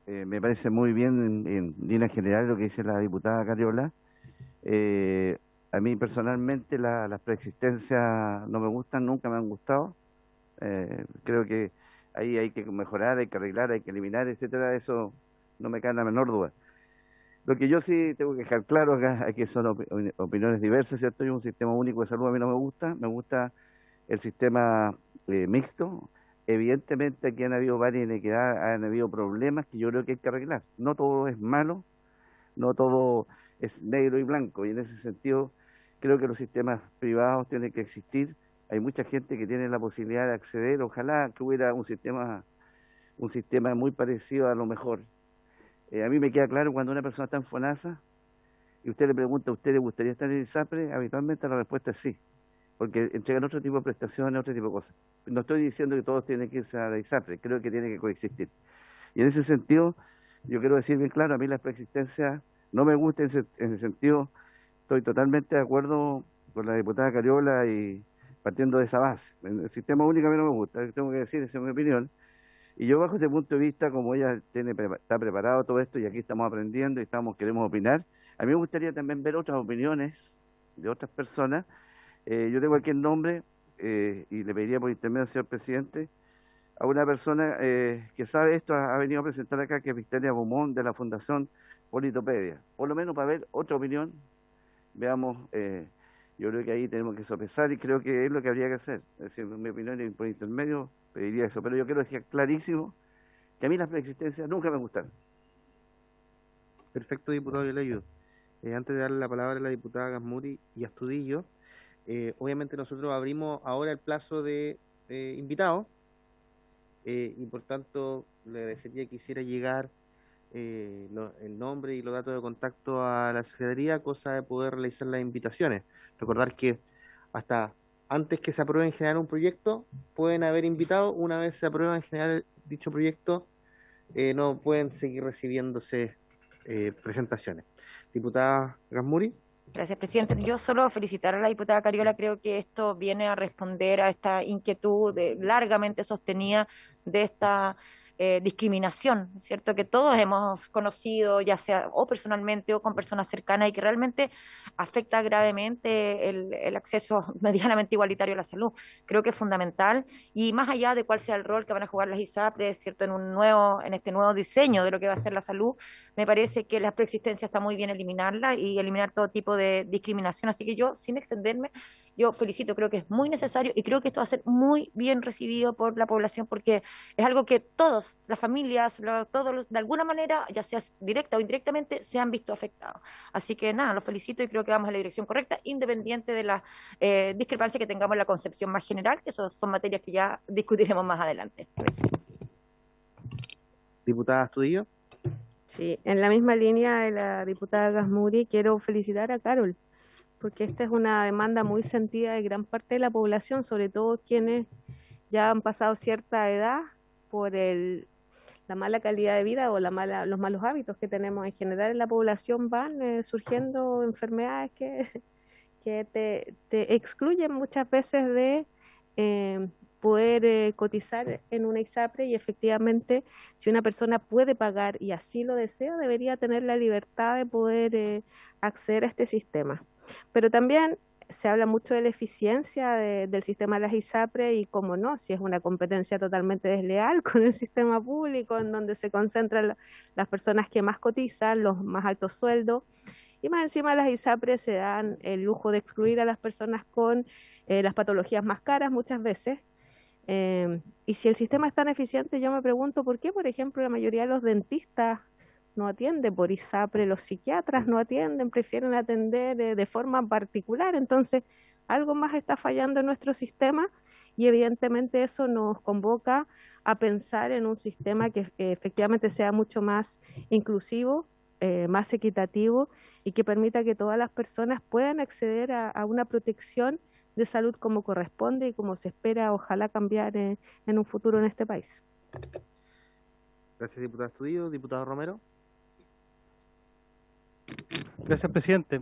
me parece muy bien en línea general lo que dice la diputada Cariola. A mí personalmente las preexistencias no me gustan, nunca me han gustado. Creo que ahí hay que mejorar, hay que arreglar, hay que eliminar, etcétera. Eso no me cae la menor duda. Lo que yo sí tengo que dejar claro acá, aquí son opiniones diversas, ¿cierto? Y un sistema único de salud a mí no me gusta el sistema mixto. Evidentemente aquí han habido varias inequidades, han habido problemas que yo creo que hay que arreglar. No todo es malo, no todo es negro y blanco, y en ese sentido creo que los sistemas privados tienen que existir. Hay mucha gente que tiene la posibilidad de acceder, ojalá que hubiera un sistema muy parecido a lo mejor. A mí me queda claro cuando una persona está en FONASA y usted le pregunta, ¿a usted le gustaría estar en ISAPRE? Habitualmente la respuesta es sí, porque entregan otro tipo de prestaciones, otro tipo de cosas. No estoy diciendo que todos tienen que irse a la ISAPRE, creo que tiene que coexistir. Y en ese sentido, yo quiero decir bien claro, a mí la preexistencia no me gusta, en ese sentido estoy totalmente de acuerdo con la diputada Cariola y partiendo de esa base. El sistema único a mí no me gusta, tengo que decir, esa es mi opinión. Y yo bajo ese punto de vista, como ella está preparado todo esto y aquí estamos aprendiendo y queremos opinar, a mí me gustaría también ver otras opiniones de otras personas. Yo tengo aquí el nombre y le pediría por intermedio al señor presidente a una persona que sabe esto, ha venido a presentar acá, que es Victoria Beaumont de la Fundación Politopedia, por lo menos para ver otra opinión veamos, yo creo que ahí tenemos que sopesar y creo que es lo que habría que hacer. Es decir, en mi opinión, y por intermedio pediría eso, pero yo quiero dejar clarísimo que a mí las preexistencias nunca me gustaron. Perfecto, diputado, yo le ayudo. Antes de darle la palabra a la diputada Gasmuri y Astudillo, obviamente nosotros abrimos ahora el plazo de invitados y por tanto le agradecería que hiciera llegar el nombre y los datos de contacto a la Secretaría, cosa de poder realizar las invitaciones. Recordar que hasta antes que se apruebe en general un proyecto, pueden haber invitados. Una vez se aprueba en general dicho proyecto, no pueden seguir recibiéndose presentaciones. Diputada Gasmuri. Gracias, presidente. Yo solo felicitar a la diputada Cariola. Creo que esto viene a responder a esta inquietud largamente sostenida de esta discriminación, ¿cierto? Que todos hemos conocido, ya sea o personalmente o con personas cercanas, y que realmente afecta gravemente el acceso medianamente igualitario a la salud. Creo que es fundamental, y más allá de cuál sea el rol que van a jugar las ISAPRES, ¿cierto? En este nuevo diseño de lo que va a ser la salud, me parece que la preexistencia está muy bien eliminarla y eliminar todo tipo de discriminación. Así que yo, sin extenderme, yo felicito, creo que es muy necesario y creo que esto va a ser muy bien recibido por la población, porque es algo que todos, las familias, todos, de alguna manera, ya sea directa o indirectamente, se han visto afectados. Así que nada, los felicito y creo que vamos en la dirección correcta, independiente de la discrepancia que tengamos en la concepción más general, que eso son materias que ya discutiremos más adelante. Gracias. Diputada Astudillo. Sí, en la misma línea de la diputada Gasmuri, quiero felicitar a Carol, porque esta es una demanda muy sentida de gran parte de la población, sobre todo quienes ya han pasado cierta edad por la mala calidad de vida o los malos hábitos que tenemos en general en la población. Van surgiendo enfermedades que te excluyen muchas veces de poder cotizar en una ISAPRE, y efectivamente si una persona puede pagar y así lo desea, debería tener la libertad de poder acceder a este sistema. Pero también se habla mucho de la eficiencia del sistema de las ISAPRE y, como no, si es una competencia totalmente desleal con el sistema público, en donde se concentran las personas que más cotizan, los más altos sueldos, y más encima las ISAPRE se dan el lujo de excluir a las personas con las patologías más caras muchas veces. Y si el sistema es tan eficiente, yo me pregunto por qué, por ejemplo, la mayoría de los dentistas no atienden por ISAPRE, los psiquiatras no atienden, prefieren atender de forma particular. Entonces, algo más está fallando en nuestro sistema, y evidentemente eso nos convoca a pensar en un sistema que efectivamente sea mucho más inclusivo, más equitativo, y que permita que todas las personas puedan acceder a una protección de salud como corresponde y como se espera, ojalá, cambiar en un futuro en este país. Gracias, diputada Astudillo. Diputado Romero. Gracias, presidente.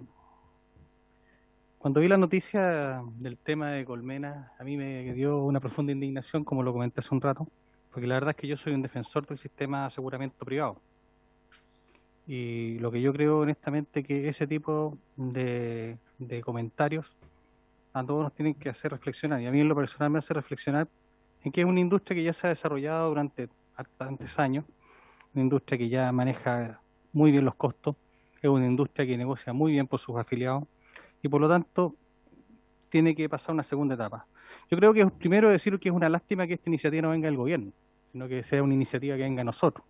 Cuando vi la noticia del tema de Colmena, a mí me dio una profunda indignación, como lo comenté hace un rato, porque la verdad es que yo soy un defensor del sistema de aseguramiento privado. Y lo que yo creo honestamente que ese tipo de comentarios a todos nos tienen que hacer reflexionar, y a mí en lo personal me hace reflexionar en que es una industria que ya se ha desarrollado durante bastantes años, una industria que ya maneja muy bien los costos, es una industria que negocia muy bien por sus afiliados, y por lo tanto tiene que pasar una segunda etapa. Yo creo que es primero decir que es una lástima que esta iniciativa no venga del gobierno, sino que sea una iniciativa que venga de nosotros.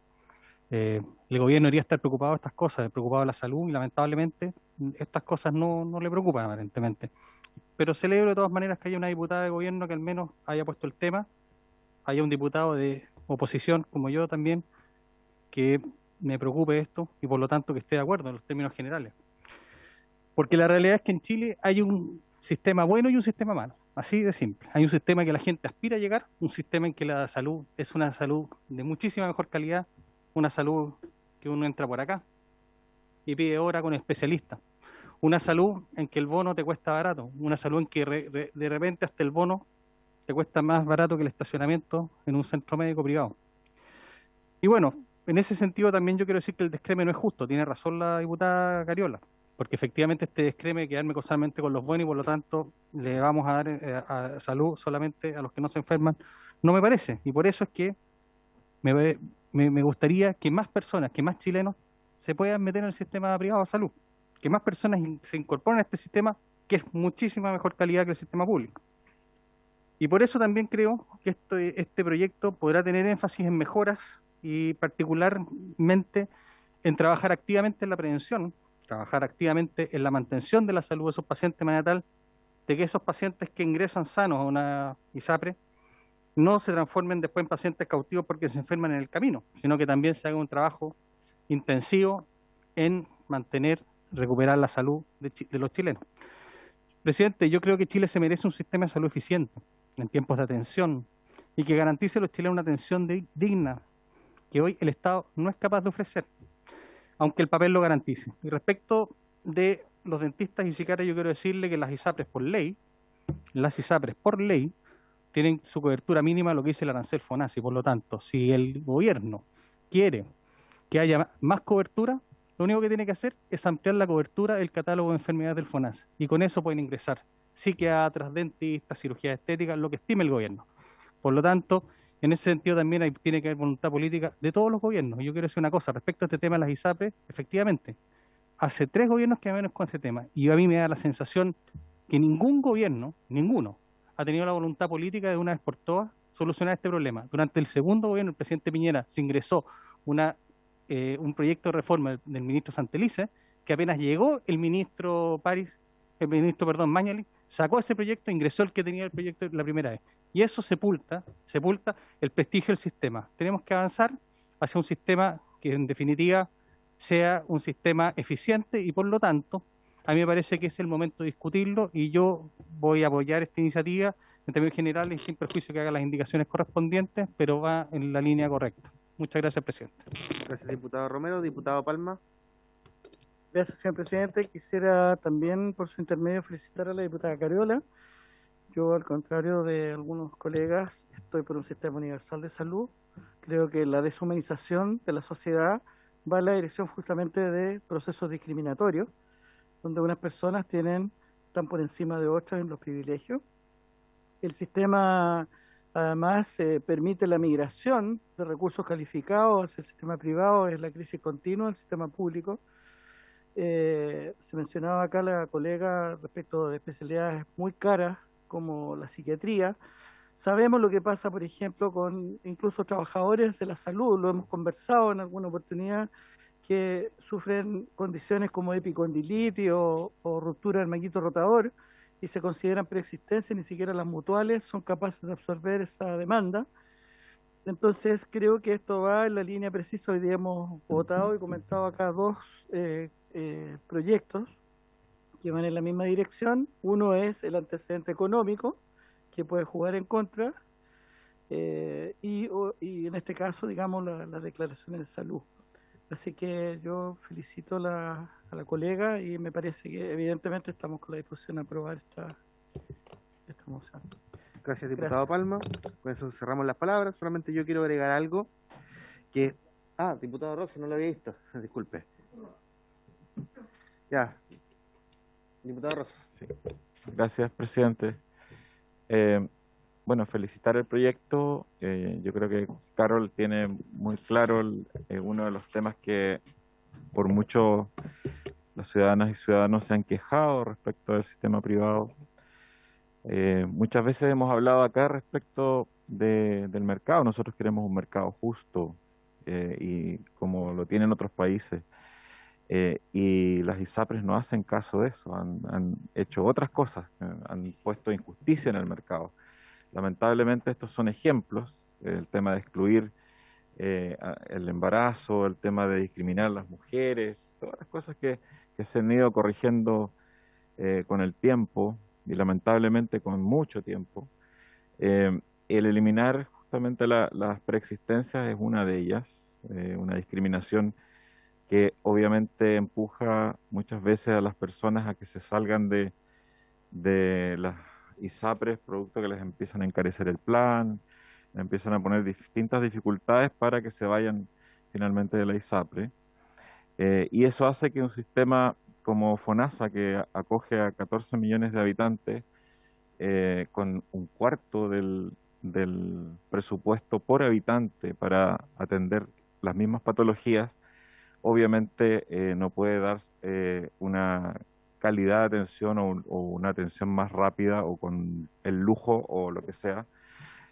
El gobierno debería estar preocupado de estas cosas, preocupado de la salud, y lamentablemente estas cosas no le preocupan aparentemente. Pero celebro de todas maneras que haya una diputada de gobierno que al menos haya puesto el tema, haya un diputado de oposición como yo también, que me preocupe esto y por lo tanto que esté de acuerdo en los términos generales. Porque la realidad es que en Chile hay un sistema bueno y un sistema malo, así de simple. Hay un sistema que la gente aspira a llegar, un sistema en que la salud es una salud de muchísima mejor calidad, una salud que uno entra por acá y pide hora con especialistas. Una salud en que el bono te cuesta barato, una salud en que de repente hasta el bono te cuesta más barato que el estacionamiento en un centro médico privado. Y bueno, en ese sentido también yo quiero decir que el descreme no es justo, tiene razón la diputada Cariola, porque efectivamente este descreme quedarme solamente con los buenos y por lo tanto le vamos a dar salud solamente a los que no se enferman, no me parece, y por eso es que me gustaría que más personas, que más chilenos se puedan meter en el sistema privado de salud. que más personas se incorporen a este sistema, que es muchísima mejor calidad que el sistema público. Y por eso también creo que este proyecto podrá tener énfasis en mejoras y particularmente en trabajar activamente en la prevención, trabajar activamente en la mantención de la salud de esos pacientes de manera tal de que esos pacientes que ingresan sanos a una ISAPRE no se transformen después en pacientes cautivos porque se enferman en el camino, sino que también se haga un trabajo intensivo en mantener, recuperar la salud de los chilenos. Presidente, yo creo que Chile se merece un sistema de salud eficiente en tiempos de atención y que garantice a los chilenos una atención digna que hoy el Estado no es capaz de ofrecer, aunque el papel lo garantice. Y respecto de los dentistas y sicarios, yo quiero decirle que las ISAPRES por ley, tienen su cobertura mínima, lo que dice el arancel FONASA, y por lo tanto, si el gobierno quiere que haya más cobertura, lo único que tiene que hacer es ampliar la cobertura del catálogo de enfermedades del FONASA, y con eso pueden ingresar psiquiatras, dentistas, cirugía estética, lo que estime el gobierno. Por lo tanto, en ese sentido también tiene que haber voluntad política de todos los gobiernos. Y yo quiero decir una cosa, respecto a este tema de las ISAPRES, efectivamente, hace 3 gobiernos que menos con ese tema, y a mí me da la sensación que ningún gobierno, ninguno, ha tenido la voluntad política de una vez por todas solucionar este problema. Durante el segundo gobierno, el presidente Piñera, se ingresó un proyecto de reforma del ministro Santelice, que apenas llegó el ministro Mañalich, sacó ese proyecto, ingresó el que tenía el proyecto la primera vez. Y eso sepulta el prestigio del sistema. Tenemos que avanzar hacia un sistema que en definitiva sea un sistema eficiente y por lo tanto a mí me parece que es el momento de discutirlo y yo voy a apoyar esta iniciativa en términos generales y sin perjuicio que haga las indicaciones correspondientes, pero va en la línea correcta. Muchas gracias, presidente. Gracias, diputado Romero. Diputado Palma. Gracias, señor presidente. Quisiera también, por su intermedio, felicitar a la diputada Cariola. Yo, al contrario de algunos colegas, estoy por un sistema universal de salud. Creo que la deshumanización de la sociedad va en la dirección justamente de procesos discriminatorios, donde unas personas están por encima de otras en los privilegios. El sistema, además, permite la migración de recursos calificados hacia el sistema privado, es la crisis continua del sistema público. Se mencionaba acá la colega respecto de especialidades muy caras como la psiquiatría. Sabemos lo que pasa, por ejemplo, con incluso trabajadores de la salud, lo hemos conversado en alguna oportunidad, que sufren condiciones como epicondilitis o ruptura del manguito rotador y se consideran preexistencias, ni siquiera las mutuales son capaces de absorber esa demanda. Entonces creo que esto va en la línea precisa. Hoy día hemos votado y comentado acá 2 proyectos que van en la misma dirección. Uno es el antecedente económico, que puede jugar en contra, y en este caso, digamos, las declaraciones de salud. Así que yo felicito a la colega y me parece que evidentemente estamos con la disposición a aprobar esta moción. Gracias, diputado Palma. Con eso cerramos las palabras. Solamente yo quiero agregar algo que... diputado Rossi, no lo había visto. Disculpe. Ya. Diputado Rossi. Sí. Gracias, presidente. Bueno, felicitar el proyecto. Yo creo que Carol tiene muy claro uno de los temas que por mucho las ciudadanas y ciudadanos se han quejado respecto del sistema privado. Muchas veces hemos hablado acá respecto del mercado. Nosotros queremos un mercado justo y como lo tienen otros países. Y las ISAPRES no hacen caso de eso, han hecho otras cosas, han puesto injusticia en el mercado. Lamentablemente estos son ejemplos, el tema de excluir el embarazo, el tema de discriminar a las mujeres, todas las cosas que se han ido corrigiendo con el tiempo y lamentablemente con mucho tiempo. El eliminar justamente las preexistencias es una de ellas, una discriminación que obviamente empuja muchas veces a las personas a que se salgan de las ISAPRES, producto que les empiezan a encarecer el plan, empiezan a poner distintas dificultades para que se vayan finalmente de la ISAPRE. Y eso hace que un sistema como FONASA, que acoge a 14 millones de habitantes, con 1/4 del presupuesto por habitante para atender las mismas patologías, obviamente no puede dar una calidad de atención o una atención más rápida o con el lujo o lo que sea.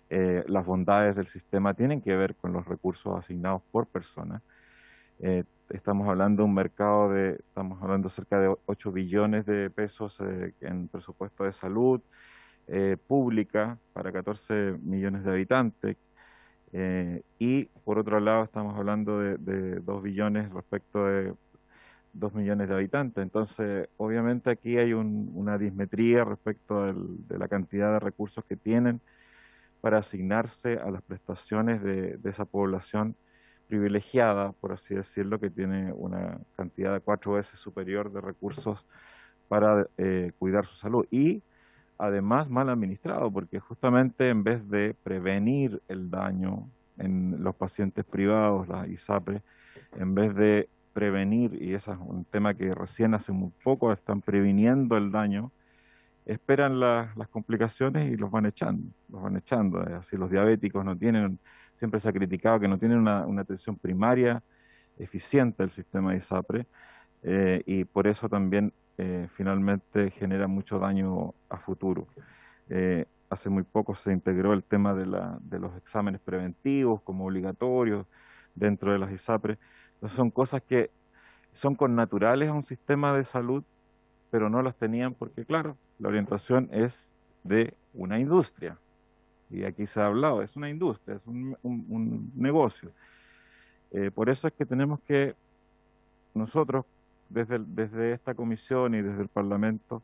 Las bondades del sistema tienen que ver con los recursos asignados por persona. Estamos hablando de un mercado estamos hablando cerca de 8 billones de pesos en presupuesto de salud pública para 14 millones de habitantes. Y por otro lado estamos hablando de 2 billones respecto de 2 millones de habitantes. Entonces, obviamente aquí hay una dismetría respecto de la cantidad de recursos que tienen para asignarse a las prestaciones de esa población privilegiada, por así decirlo, que tiene una cantidad de 4 veces superior de recursos para cuidar su salud. Y además mal administrado, porque justamente en vez de prevenir el daño en los pacientes privados, las ISAPRE, en vez de prevenir, y ese es un tema que recién hace muy poco están previniendo el daño, esperan las complicaciones y los van echando. Así los diabéticos no tienen, siempre se ha criticado que no tienen una atención primaria eficiente del sistema ISAPRE, y por eso también finalmente genera mucho daño a futuro. Hace muy poco se integró el tema de los exámenes preventivos como obligatorios dentro de las ISAPRE. Entonces son cosas que son connaturales a un sistema de salud, pero no las tenían porque, claro, la orientación es de una industria. Y aquí se ha hablado, es una industria, es un negocio. Por eso es que tenemos que nosotros, desde esta comisión y desde el Parlamento,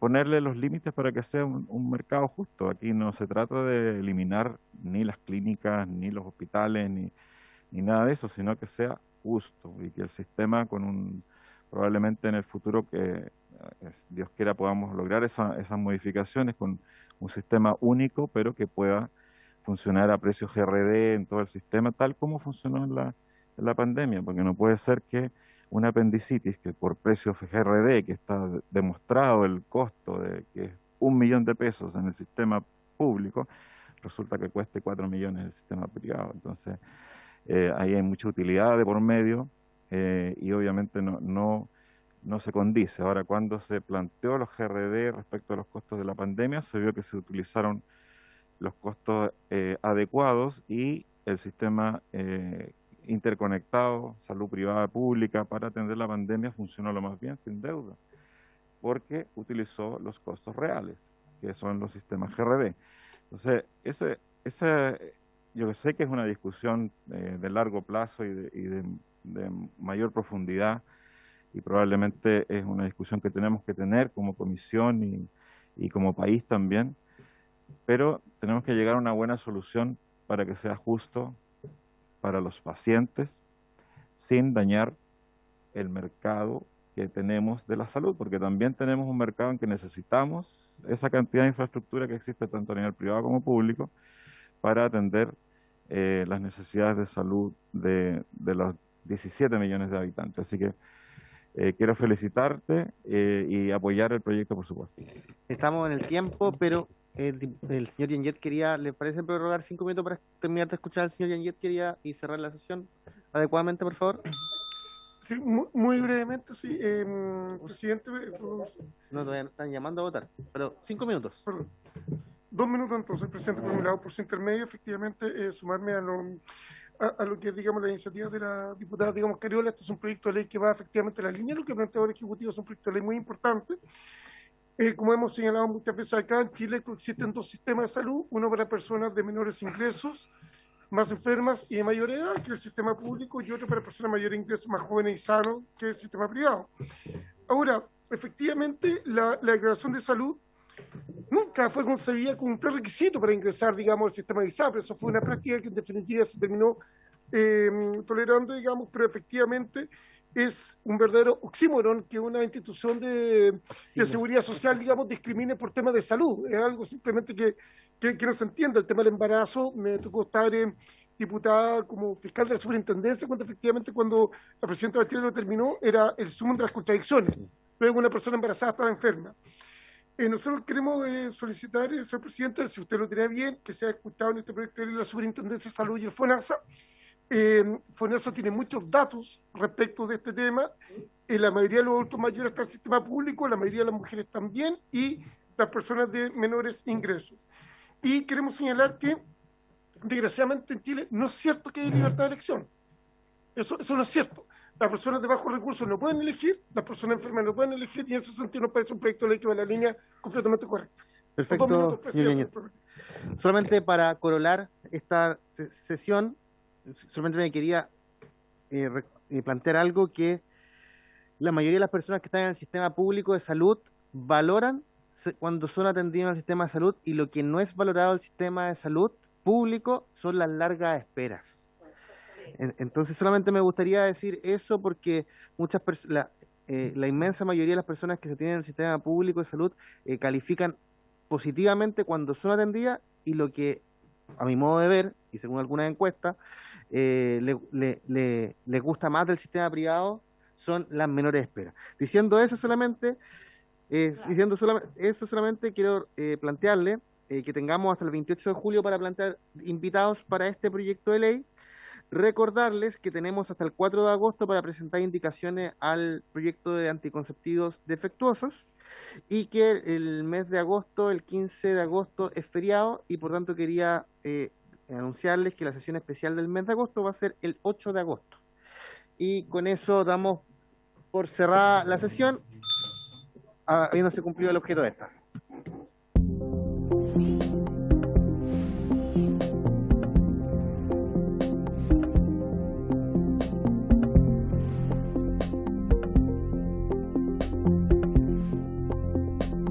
ponerle los límites para que sea un mercado justo. Aquí no se trata de eliminar ni las clínicas, ni los hospitales, ni nada de eso, sino que sea justo y que el sistema probablemente en el futuro que Dios quiera podamos lograr esas modificaciones con un sistema único, pero que pueda funcionar a precios GRD en todo el sistema, tal como funcionó en la pandemia, porque no puede ser que una apendicitis que por precios GRD, que está demostrado el costo de que es 1 millón de pesos en el sistema público, resulta que cueste 4 millones en el sistema privado. Entonces, ahí hay mucha utilidad de por medio y obviamente no se condice. Ahora, cuando se planteó los GRD respecto a los costos de la pandemia, se vio que se utilizaron los costos adecuados y el sistema interconectado, salud privada pública, para atender la pandemia funcionó lo más bien sin deuda, porque utilizó los costos reales, que son los sistemas GRD. Entonces, yo sé que es una discusión de largo plazo y de mayor profundidad, y probablemente es una discusión que tenemos que tener como comisión y como país también, pero tenemos que llegar a una buena solución para que sea justo para los pacientes, sin dañar el mercado que tenemos de la salud, porque también tenemos un mercado en que necesitamos esa cantidad de infraestructura que existe tanto a nivel privado como público para atender las necesidades de salud de los 17 millones de habitantes. Así que quiero felicitarte y apoyar el proyecto, por supuesto. Estamos en el tiempo, pero el señor Yanget quería, ¿le parece prorrogar 5 minutos para terminar de escuchar al señor Yanget y cerrar la sesión adecuadamente, por favor? Sí, muy brevemente, sí. Presidente. No, todavía están llamando a votar, pero 5 minutos. Perdón. 2 minutos entonces, presidente, por mi lado, por su intermedio, efectivamente, sumarme a lo que es, digamos, la iniciativa de la diputada, digamos, Cariola. Este es un proyecto de ley que va efectivamente en la línea de lo que planteó el Ejecutivo. Es un proyecto de ley muy importante. Como hemos señalado muchas veces acá, en Chile existen 2 sistemas de salud, uno para personas de menores ingresos, más enfermas y de mayor edad, que es el sistema público, y otro para personas de mayor ingreso, más jóvenes y sanos, que es el sistema privado. Ahora, efectivamente, la declaración de salud nunca fue concebida como un prerequisito para ingresar, digamos, al sistema de ISAPRE. Eso fue una práctica que en definitiva se terminó tolerando, digamos, pero efectivamente es un verdadero oxímoron que una institución de seguridad social, digamos, discrimine por temas de salud. Es algo simplemente que no se entiende. El tema del embarazo, me tocó estar diputada como fiscal de la superintendencia, cuando la presidenta Bachelet lo terminó, era el sumum de las contradicciones. Luego una persona embarazada estaba enferma. Nosotros queremos solicitar, señor presidente, si usted lo tiene bien, que sea escuchado en este proyecto de la Superintendencia de Salud y el FONASA, FONASA tiene muchos datos respecto de este tema. La mayoría de los adultos mayores está en el sistema público, la mayoría de las mujeres también, y las personas de menores ingresos. Y queremos señalar que, desgraciadamente en Chile, no es cierto que hay libertad de elección. Eso no es cierto. Las personas de bajos recursos no pueden elegir, las personas enfermas no pueden elegir, y en ese sentido nos parece un proyecto de ley que va en la línea completamente correcta. Perfecto, señor Ñeñez. Solamente para corolar esta sesión, solamente me quería plantear algo que la mayoría de las personas que están en el sistema público de salud valoran cuando son atendidos en el sistema de salud, y lo que no es valorado en el sistema de salud público son las largas esperas. Entonces solamente me gustaría decir eso porque la inmensa mayoría de las personas que se tienen en el sistema público de salud califican positivamente cuando son atendidas, y lo que a mi modo de ver y según algunas encuestas le gusta más del sistema privado son las menores esperas. Diciendo eso solamente quiero plantearle que tengamos hasta el 28 de julio para plantear invitados para este proyecto de ley. Recordarles que tenemos hasta el 4 de agosto para presentar indicaciones al proyecto de anticonceptivos defectuosos, y que el mes de agosto, el 15 de agosto, es feriado, y por tanto quería anunciarles que la sesión especial del mes de agosto va a ser el 8 de agosto. Y con eso damos por cerrada la sesión, habiéndose cumplido el objeto de esta.